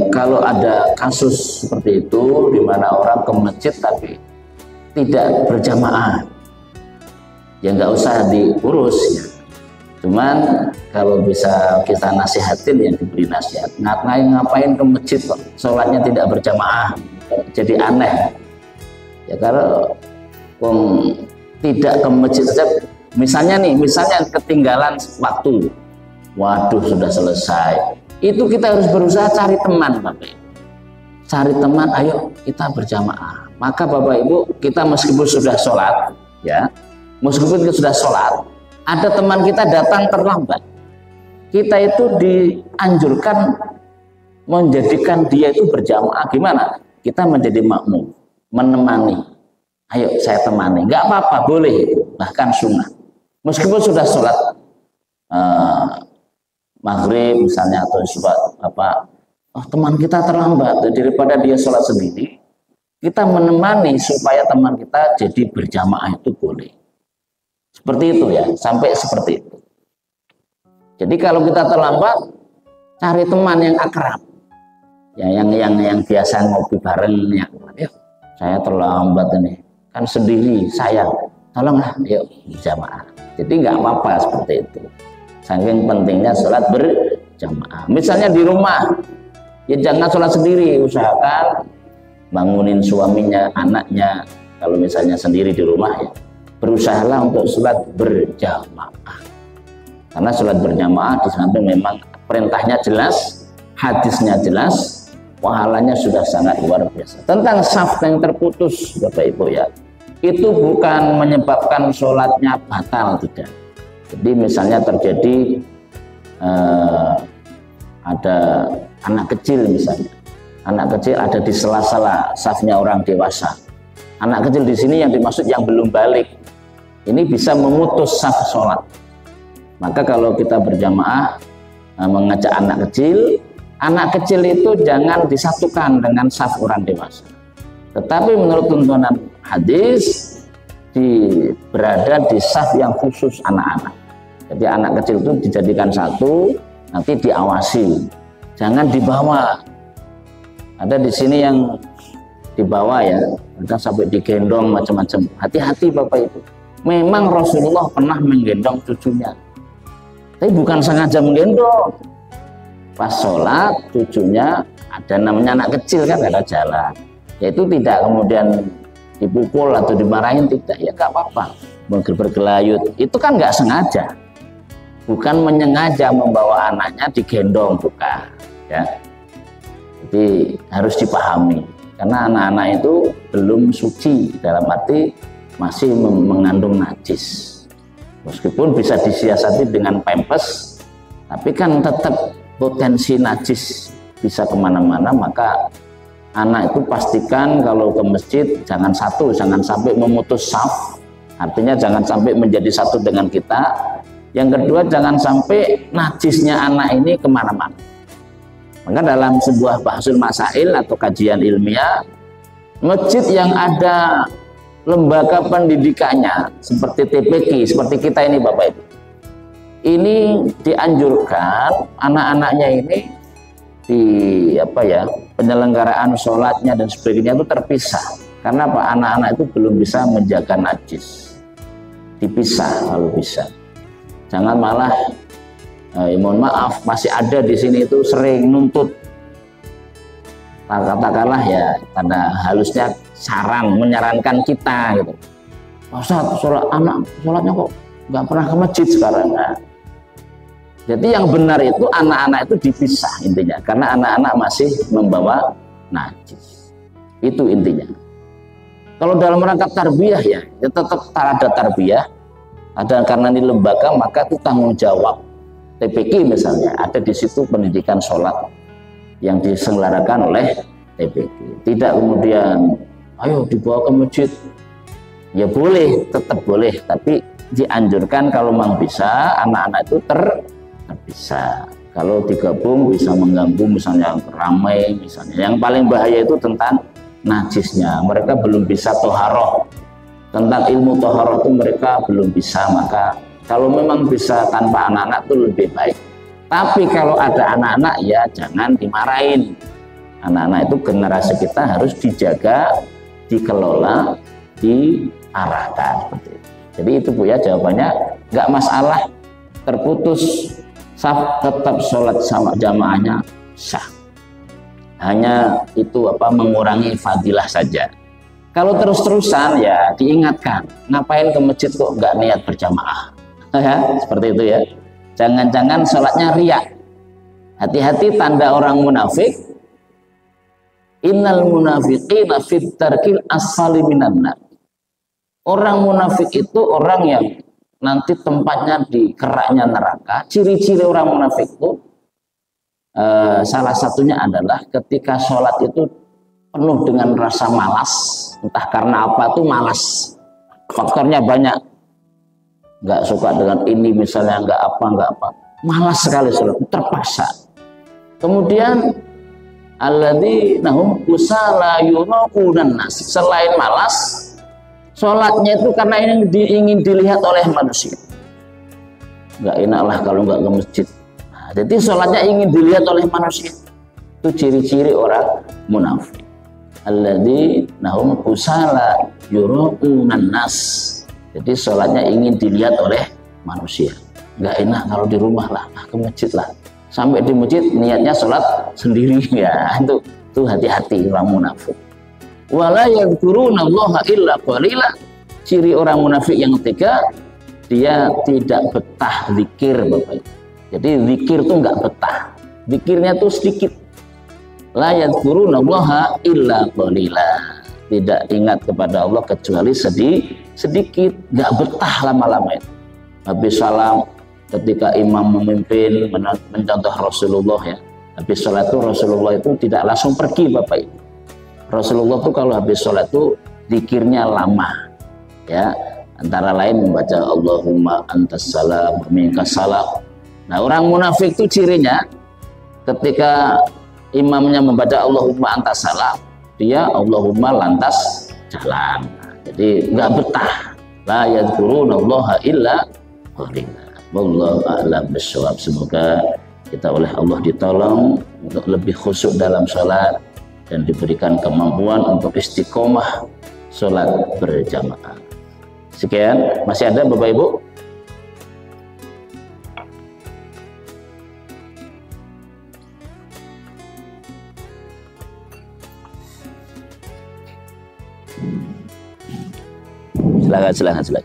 kalau ada kasus seperti itu di mana orang ke masjid tapi tidak berjamaah, ya nggak usah diurus ya. Cuman kalau bisa kita nasihatin, yang diberi nasihat, ngapain ke masjid kok sholatnya tidak berjamaah, jadi aneh ya. Kalau tidak ke masjid saja, misalnya ketinggalan waktu, waduh sudah selesai, itu kita harus berusaha cari teman, Bapak Ibu. Cari teman, ayo kita berjamaah. Maka Bapak Ibu, kita meskipun sudah sholat ya, meskipun kita sudah sholat, ada teman kita datang terlambat, kita itu dianjurkan menjadikan dia itu berjamaah. Gimana? Kita menjadi makmum, menemani. Ayo saya temani, nggak apa-apa, boleh, bahkan sunnah. Meskipun sudah sholat maghrib misalnya, atau sholat teman kita terlambat, daripada dia sholat sendiri, kita menemani supaya teman kita jadi berjamaah, itu boleh. Seperti itu ya, sampai seperti itu. Jadi kalau kita terlambat, cari teman yang akrab, ya, yang biasa ngopi bareng, ya. Ayo, saya terlambat ini, kan sendiri, saya, tolonglah, yuk berjamaah. Jadi nggak apa-apa seperti itu. Saking pentingnya sholat berjamaah. Misalnya di rumah, ya jangan sholat sendiri, usahakan bangunin suaminya, anaknya. Kalau misalnya sendiri di rumah ya, berusahalah untuk sholat berjamaah. Karena sholat berjamaah di samping memang perintahnya jelas, hadisnya jelas, pahalanya sudah sangat luar biasa. Tentang saf yang terputus, Bapak Ibu ya, itu bukan menyebabkan sholatnya batal, tidak. Jadi misalnya terjadi ada anak kecil misalnya, anak kecil ada di sela-sela safnya orang dewasa. Anak kecil di sini yang dimaksud yang belum balik, ini bisa memutus saf sholat. Maka kalau kita berjamaah mengajak anak kecil itu jangan disatukan dengan saf orang dewasa. Tetapi menurut tuntunan hadis, berada di saf yang khusus anak-anak. Jadi anak kecil itu dijadikan satu, nanti diawasi, jangan dibawa. Ada di sini yang dibawa ya, ada sampai digendong macam-macam. Hati-hati Bapak Ibu. Memang Rasulullah pernah menggendong cucunya, tapi bukan sengaja menggendong. Pas sholat cucunya, ada namanya anak kecil kan, ada jalan, yaitu tidak kemudian dipukul atau dimarahin, tidak, ya gak apa-apa, bergelayut, itu kan nggak sengaja, bukan menyengaja membawa anaknya digendong, bukan ya. Jadi harus dipahami, karena anak-anak itu belum suci, dalam arti masih mengandung najis. Meskipun bisa disiasati dengan pampers, tapi kan tetap potensi najis bisa kemana-mana. Maka anak itu pastikan kalau ke masjid jangan sampai memutus saf, artinya jangan sampai menjadi satu dengan kita. Yang kedua, jangan sampai najisnya anak ini kemana-mana. Maka dalam sebuah bahsul masail atau kajian ilmiah, masjid yang ada lembaga pendidikannya seperti TPQ, seperti kita ini Bapak Ibu, ini dianjurkan anak-anaknya ini di penyelenggaraan sholatnya dan sebagainya itu terpisah. Karena apa? Anak-anak itu belum bisa menjaga najis, dipisah kalau bisa. Jangan malah mohon maaf, masih ada di sini itu sering nuntut, katakanlah ya tanda halusnya menyarankan kita gitu, Ustaz, sholatnya kok nggak pernah ke masjid sekarang. Nah, jadi yang benar itu anak-anak itu dipisah intinya, karena anak-anak masih membawa najis, itu intinya. Kalau dalam rangka tarbiyah ya tetap ada tarbiyah, ada, karena ini lembaga maka itu tanggung jawab. TPQ misalnya ada di situ pendidikan sholat yang diselenggarakan oleh TPQ, tidak kemudian ayo dibawa ke masjid. Ya boleh, tetap boleh, tapi dianjurkan kalau memang bisa anak-anak itu terpisah. Kalau digabung bisa mengganggu, misalnya ramai, misalnya yang paling bahaya itu tentang najisnya, mereka belum bisa toharoh. Tentang ilmu toharoh itu mereka belum bisa, maka kalau memang bisa tanpa anak-anak itu lebih baik. Tapi kalau ada anak-anak ya jangan dimarahin. Anak-anak itu generasi kita harus dijaga, dikelola, diarahkan seperti itu. Jadi itu Bu ya jawabannya, nggak masalah terputus saf tetap sholat sama jamaahnya sah. Hanya itu mengurangi fadilah saja. Kalau terus-terusan ya diingatkan, ngapain ke masjid kok nggak niat berjamaah? Ya, seperti itu ya. Jangan-jangan sholatnya riya. Hati-hati tanda orang munafik. Innal munafiqina fit tarkil asfali minan nar. Orang munafik itu orang yang nanti tempatnya di keraknya neraka. Ciri-ciri orang munafik itu salah satunya adalah ketika sholat itu penuh dengan rasa malas. Entah karena apa tuh malas. Faktornya banyak. Nggak suka dengan ini misalnya, nggak apa. Malas sekali sholat, terpaksa. Kemudian alladzina kusala yuraunan nas. Selain malas, sholatnya itu karena ingin dilihat oleh manusia. Nggak enak lah kalau nggak ke masjid. Nah, jadi sholatnya ingin dilihat oleh manusia. Itu ciri-ciri orang munafik. Alladzina kusala yuraunan nas. Jadi sholatnya ingin dilihat oleh manusia. Nggak enak kalau di rumah lah, ke masjid lah. Sampai di masjid niatnya sholat sendiri ya. Itu hati-hati orang munafik. Wala yadhkurunallaha illa qalila. Ciri orang munafik yang ketiga, dia tidak betah zikir, Bapak. Jadi zikir itu nggak betah. Zikirnya tuh sedikit. La yadhkurunallaha illa qalila. Tidak ingat kepada Allah kecuali sedikit, nggak betah lama-lama itu. Habis salam ketika imam memimpin mencontoh Rasulullah ya. Habis sholat itu Rasulullah itu tidak langsung pergi Bapak Ibu. Rasulullah itu kalau habis sholat itu zikirnya lama ya. Antara lain membaca Allahumma antas salam minkas salam. Nah orang munafik itu cirinya ketika imamnya membaca Allahumma antas salam, dia Allahumma lantas jalan. Jadi nggak betah. La yadhkurunallaha illa qalila. Wallahu a'lam bishawab. Semoga kita oleh Allah ditolong untuk lebih khusyuk dalam sholat dan diberikan kemampuan untuk istiqomah sholat berjamaah. Sekian, masih ada Bapak Ibu? Silakan.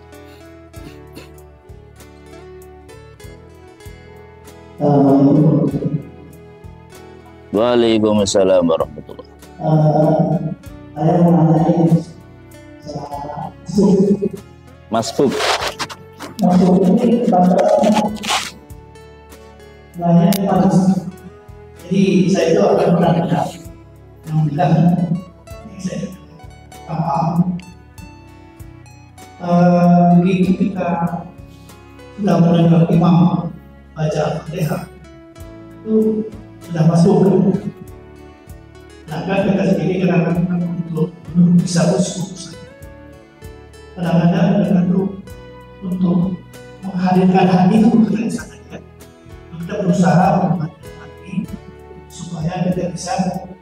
Waalaikumsalam warahmatullahi wabarakatuh. Saya mau nanyain Masbuk. Masbuk ini banyak panas. Jadi saya itu akan pernah dengar yang bilang ini saya paham. Begitu kita sudah mendengar imam baca Al-Fatihah itu sudah masuk. Nah, kan kita sendiri kadang-kadang untuk bisa khusus. Kadang-kadang kita tuh untuk menghadirkan hati itu kita bisa saja. Kita berusaha menghadirkan hati supaya kita bisa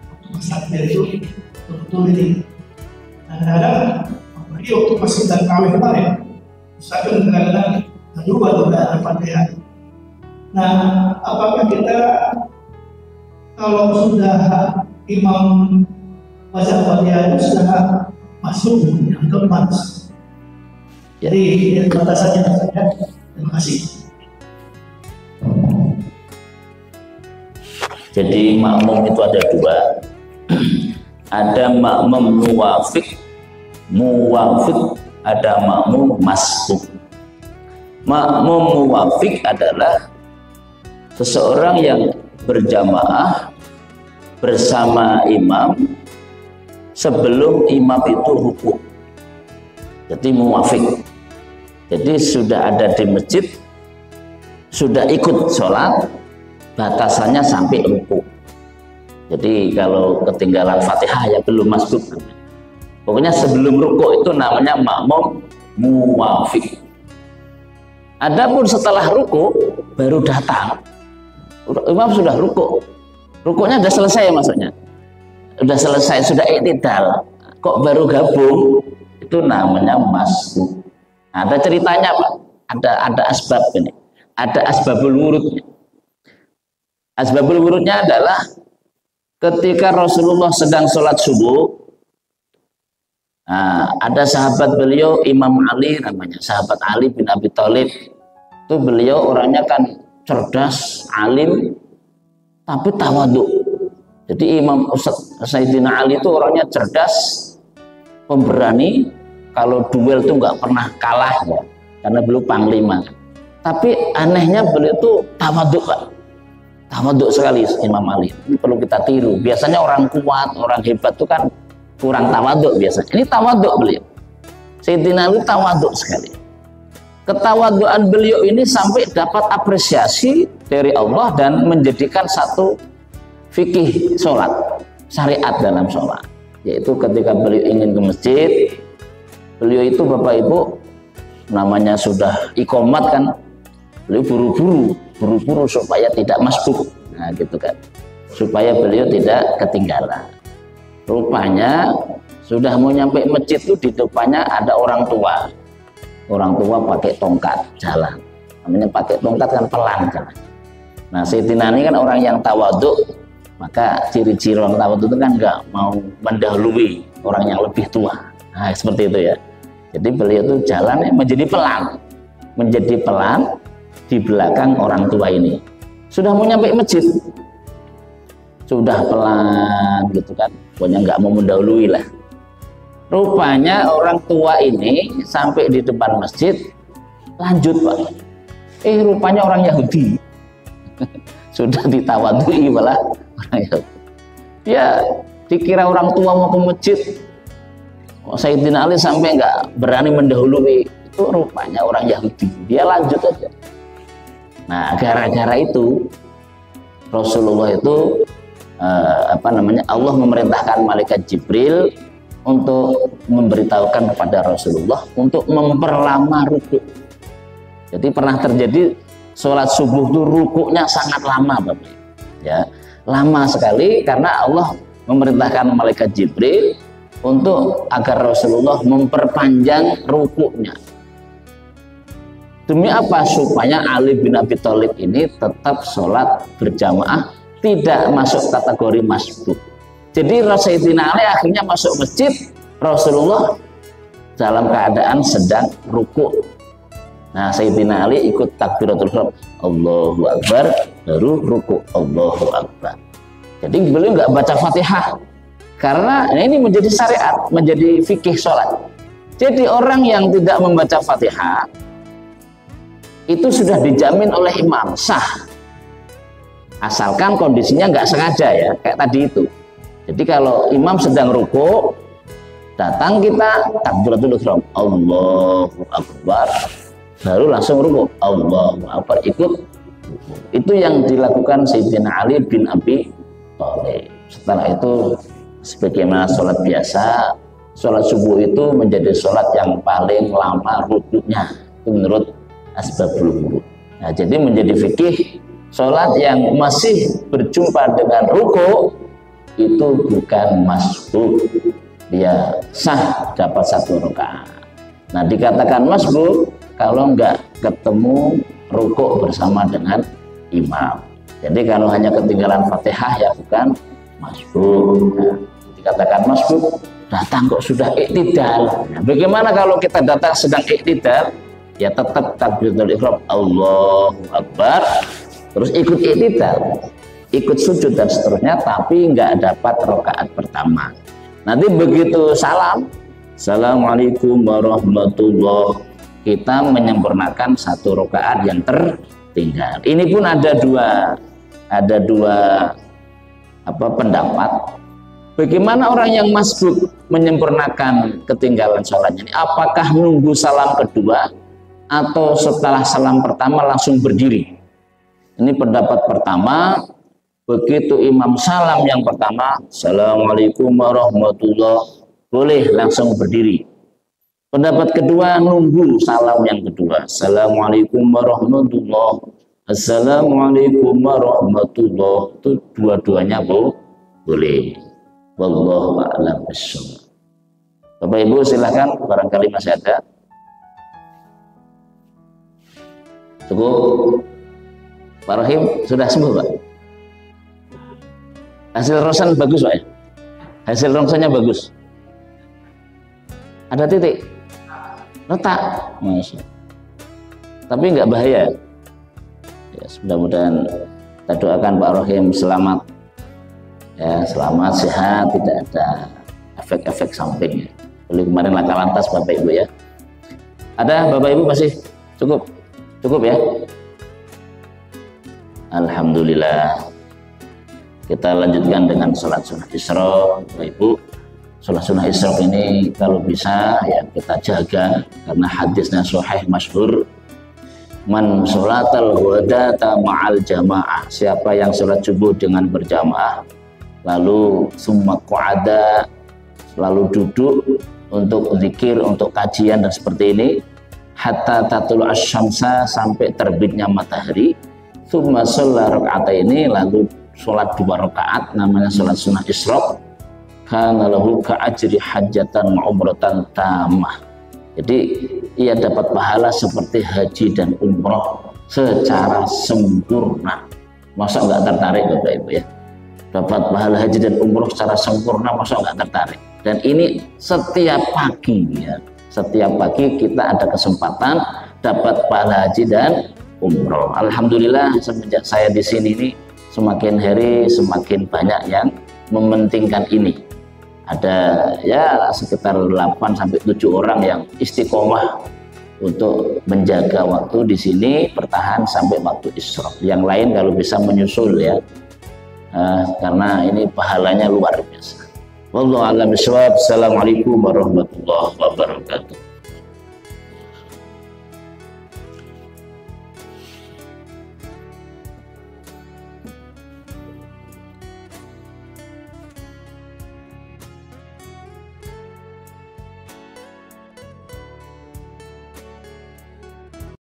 untuk masalah itu betul-betul ini. Nah, kadang-kadang apalagi waktu masih dan kawin kemarin, saya kadang-kadang lupa juga Al-Fatihah. Nah, apakah kita kalau sudah imam baca Al-Fatihah itu sudah masuk atau manas? Jadi batasannya saja. Terima kasih. Jadi makmum itu ada dua. Ada makmum muwafiq, ada makmum masbuk. Makmum muwafiq adalah seseorang yang berjamaah bersama imam sebelum imam itu rukuk. Jadi muwafiq. Jadi sudah ada di masjid, sudah ikut sholat, batasannya sampai rukuk. Jadi kalau ketinggalan Fatihah ya belum masbuk. Pokoknya sebelum ruku itu namanya makmum muwafiq. Adapun setelah ruku baru datang, imam sudah ruku, rukunya sudah selesai maksudnya, sudah selesai, sudah iktidal, kok baru gabung, itu namanya masbuk. Nah, ada ceritanya Pak, ada asbab ini, ada asbabul wurudnya. Asbabul wurudnya adalah ketika Rasulullah sedang sholat subuh, nah, ada sahabat beliau Imam Ali namanya, sahabat Ali bin Abi Thalib. Itu beliau orangnya kan cerdas, alim, tapi tawadhu. Jadi Imam Sayyidina Ali itu orangnya cerdas, pemberani, kalau duel itu nggak pernah kalah ya, karena beliau panglima. Tapi anehnya beliau itu tawadhu Pak. Tawadhu sekali Imam Ali. Ini perlu kita tiru. Biasanya orang kuat, orang hebat itu kan kurang tawadhu biasanya. Ini tawadhu beliau. Sayyidina Ali tawadhu sekali. Ketawaduan beliau ini sampai dapat apresiasi dari Allah dan menjadikan satu fikih sholat, syariat dalam sholat. Yaitu ketika beliau ingin ke masjid, beliau itu Bapak Ibu namanya sudah iqomat kan, beliau buru-buru supaya tidak masbuk. Nah gitu kan, supaya beliau tidak ketinggalan. Rupanya sudah mau nyampe masjid itu di depannya ada orang tua. Orang tua pakai tongkat jalan. Namanya pakai tongkat kan pelan jalan. Nah Sayyidina Ali kan orang yang tawadhu, maka ciri-ciri orang tawadhu itu kan nggak mau mendahului orang yang lebih tua. Nah seperti itu ya. Jadi beliau itu jalannya menjadi pelan di belakang orang tua ini. Sudah mau nyampe masjid, sudah pelan gitu kan, pokoknya nggak mau mendahului lah. Rupanya orang tua ini sampai di depan masjid, lanjut Pak. Rupanya orang Yahudi. Sudah ditawadui malah orang Yahudi. Ya dikira orang tua mau ke masjid, Sayyidina Ali sampai nggak berani mendahului. Itu rupanya orang Yahudi. Dia lanjut aja. Nah gara-gara itu Rasulullah itu Allah memerintahkan malaikat Jibril untuk memberitahukan kepada Rasulullah untuk memperlama ruku. Jadi pernah terjadi sholat subuh itu rukuknya sangat lama Bapak. Ya, lama sekali karena Allah memerintahkan malaikat Jibril untuk agar Rasulullah memperpanjang rukuknya. Demi apa? Supaya Ali bin Abi Thalib ini tetap sholat berjamaah, tidak masuk kategori masbuk. Jadi Sayyidina Ali akhirnya masuk masjid, Rasulullah dalam keadaan sedang ruku. Nah Sayyidina Ali ikut takbiratul ihram, Allahu Akbar, baru ruku, Allahu Akbar. Jadi beliau nggak baca Fatihah karena ini menjadi syariat, menjadi fikih sholat. Jadi orang yang tidak membaca Fatihah itu sudah dijamin oleh imam sah, asalkan kondisinya nggak sengaja ya, kayak tadi itu. Jadi kalau imam sedang ruku, datang kita takbiratul ihram, Allahu Akbar, baru langsung ruku, Allahu Akbar, ikut. Itu yang dilakukan Sayyidina Ali bin Abi Thalib. Setelah itu sebagaimana sholat biasa, sholat subuh itu menjadi sholat yang paling lama rukuknya, itu menurut asbabul wurud. Nah, jadi menjadi fikih sholat yang masih berjumpa dengan ruku itu bukan masbuk, dia sah dapat satu rakaat. Nah dikatakan masbuk kalau enggak ketemu rukuk bersama dengan imam. Jadi kalau hanya ketinggalan Fatihah ya bukan masbuk. Nah, dikatakan masbuk datang kok sudah iktidal. Nah, bagaimana kalau kita datang sedang iktidal? Ya tetap takbiratul ihram, Allahu Akbar, terus ikut iktidal, ikut sujud dan seterusnya, tapi nggak dapat rakaat pertama. Nanti begitu salam, Assalamualaikum warahmatullahi, kita menyempurnakan satu rakaat yang tertinggal. Ini pun ada dua pendapat. Bagaimana orang yang masbuk menyempurnakan ketinggalan sholatnya ini? Apakah nunggu salam kedua atau setelah salam pertama langsung berdiri? Ini pendapat pertama. Begitu imam salam yang pertama, Assalamualaikum warahmatullahi, boleh langsung berdiri. Pendapat kedua, nunggu salam yang kedua, Assalamualaikum warahmatullahi, Assalamualaikum warahmatullahi, itu dua-duanya boleh. Wallahu a'lam bishawab. Bapak Ibu silahkan, barangkali masih ada. Cukup. Pak Rahim sudah sembuh Pak? Hasil ronsen bagus Pak ya? Hasil ronsennya bagus. Ada titik? Retak? Masya. Tapi nggak bahaya. Ya, mudah-mudahan kita doakan Pak Rahim selamat. Ya, selamat, sehat, tidak ada efek-efek samping. Oleh kemarin laka lantas Bapak Ibu ya. Ada Bapak Ibu masih cukup? Cukup ya? Alhamdulillah. Kita lanjutkan dengan sholat sunnah Isra, Bapak Ibu. Sholat sunnah Isra ini kalau bisa ya kita jaga karena hadisnya sahih masyhur. Man sholatal ghadata ma'al jamaah. Siapa yang sholat subuh dengan berjamaah, lalu summa qu'ada, lalu duduk untuk zikir, untuk kajian dan seperti ini, hatta tatul asyamsa, sampai terbitnya matahari, summa sholla raka'ataini, lalu sholat 2 rakaat, namanya sholat sunnah Isra, kana lahu ka'ajri hajjatan umratan tamah. Jadi ia dapat pahala seperti haji dan umroh secara sempurna. Masa nggak tertarik Bapak Ibu ya? Dapat pahala haji dan umroh secara sempurna, masa nggak tertarik? Dan ini setiap pagi ya, setiap pagi kita ada kesempatan dapat pahala haji dan umroh. Alhamdulillah semenjak saya di sini ini semakin hari semakin banyak yang mementingkan ini. Ada ya sekitar 8-7 orang yang istiqomah untuk menjaga waktu di sini, bertahan sampai waktu Isra. Yang lain kalau bisa menyusul ya, karena ini pahalanya luar biasa. Wallahu a'lam bishawab. Assalamualaikum warahmatullahi wabarakatuh.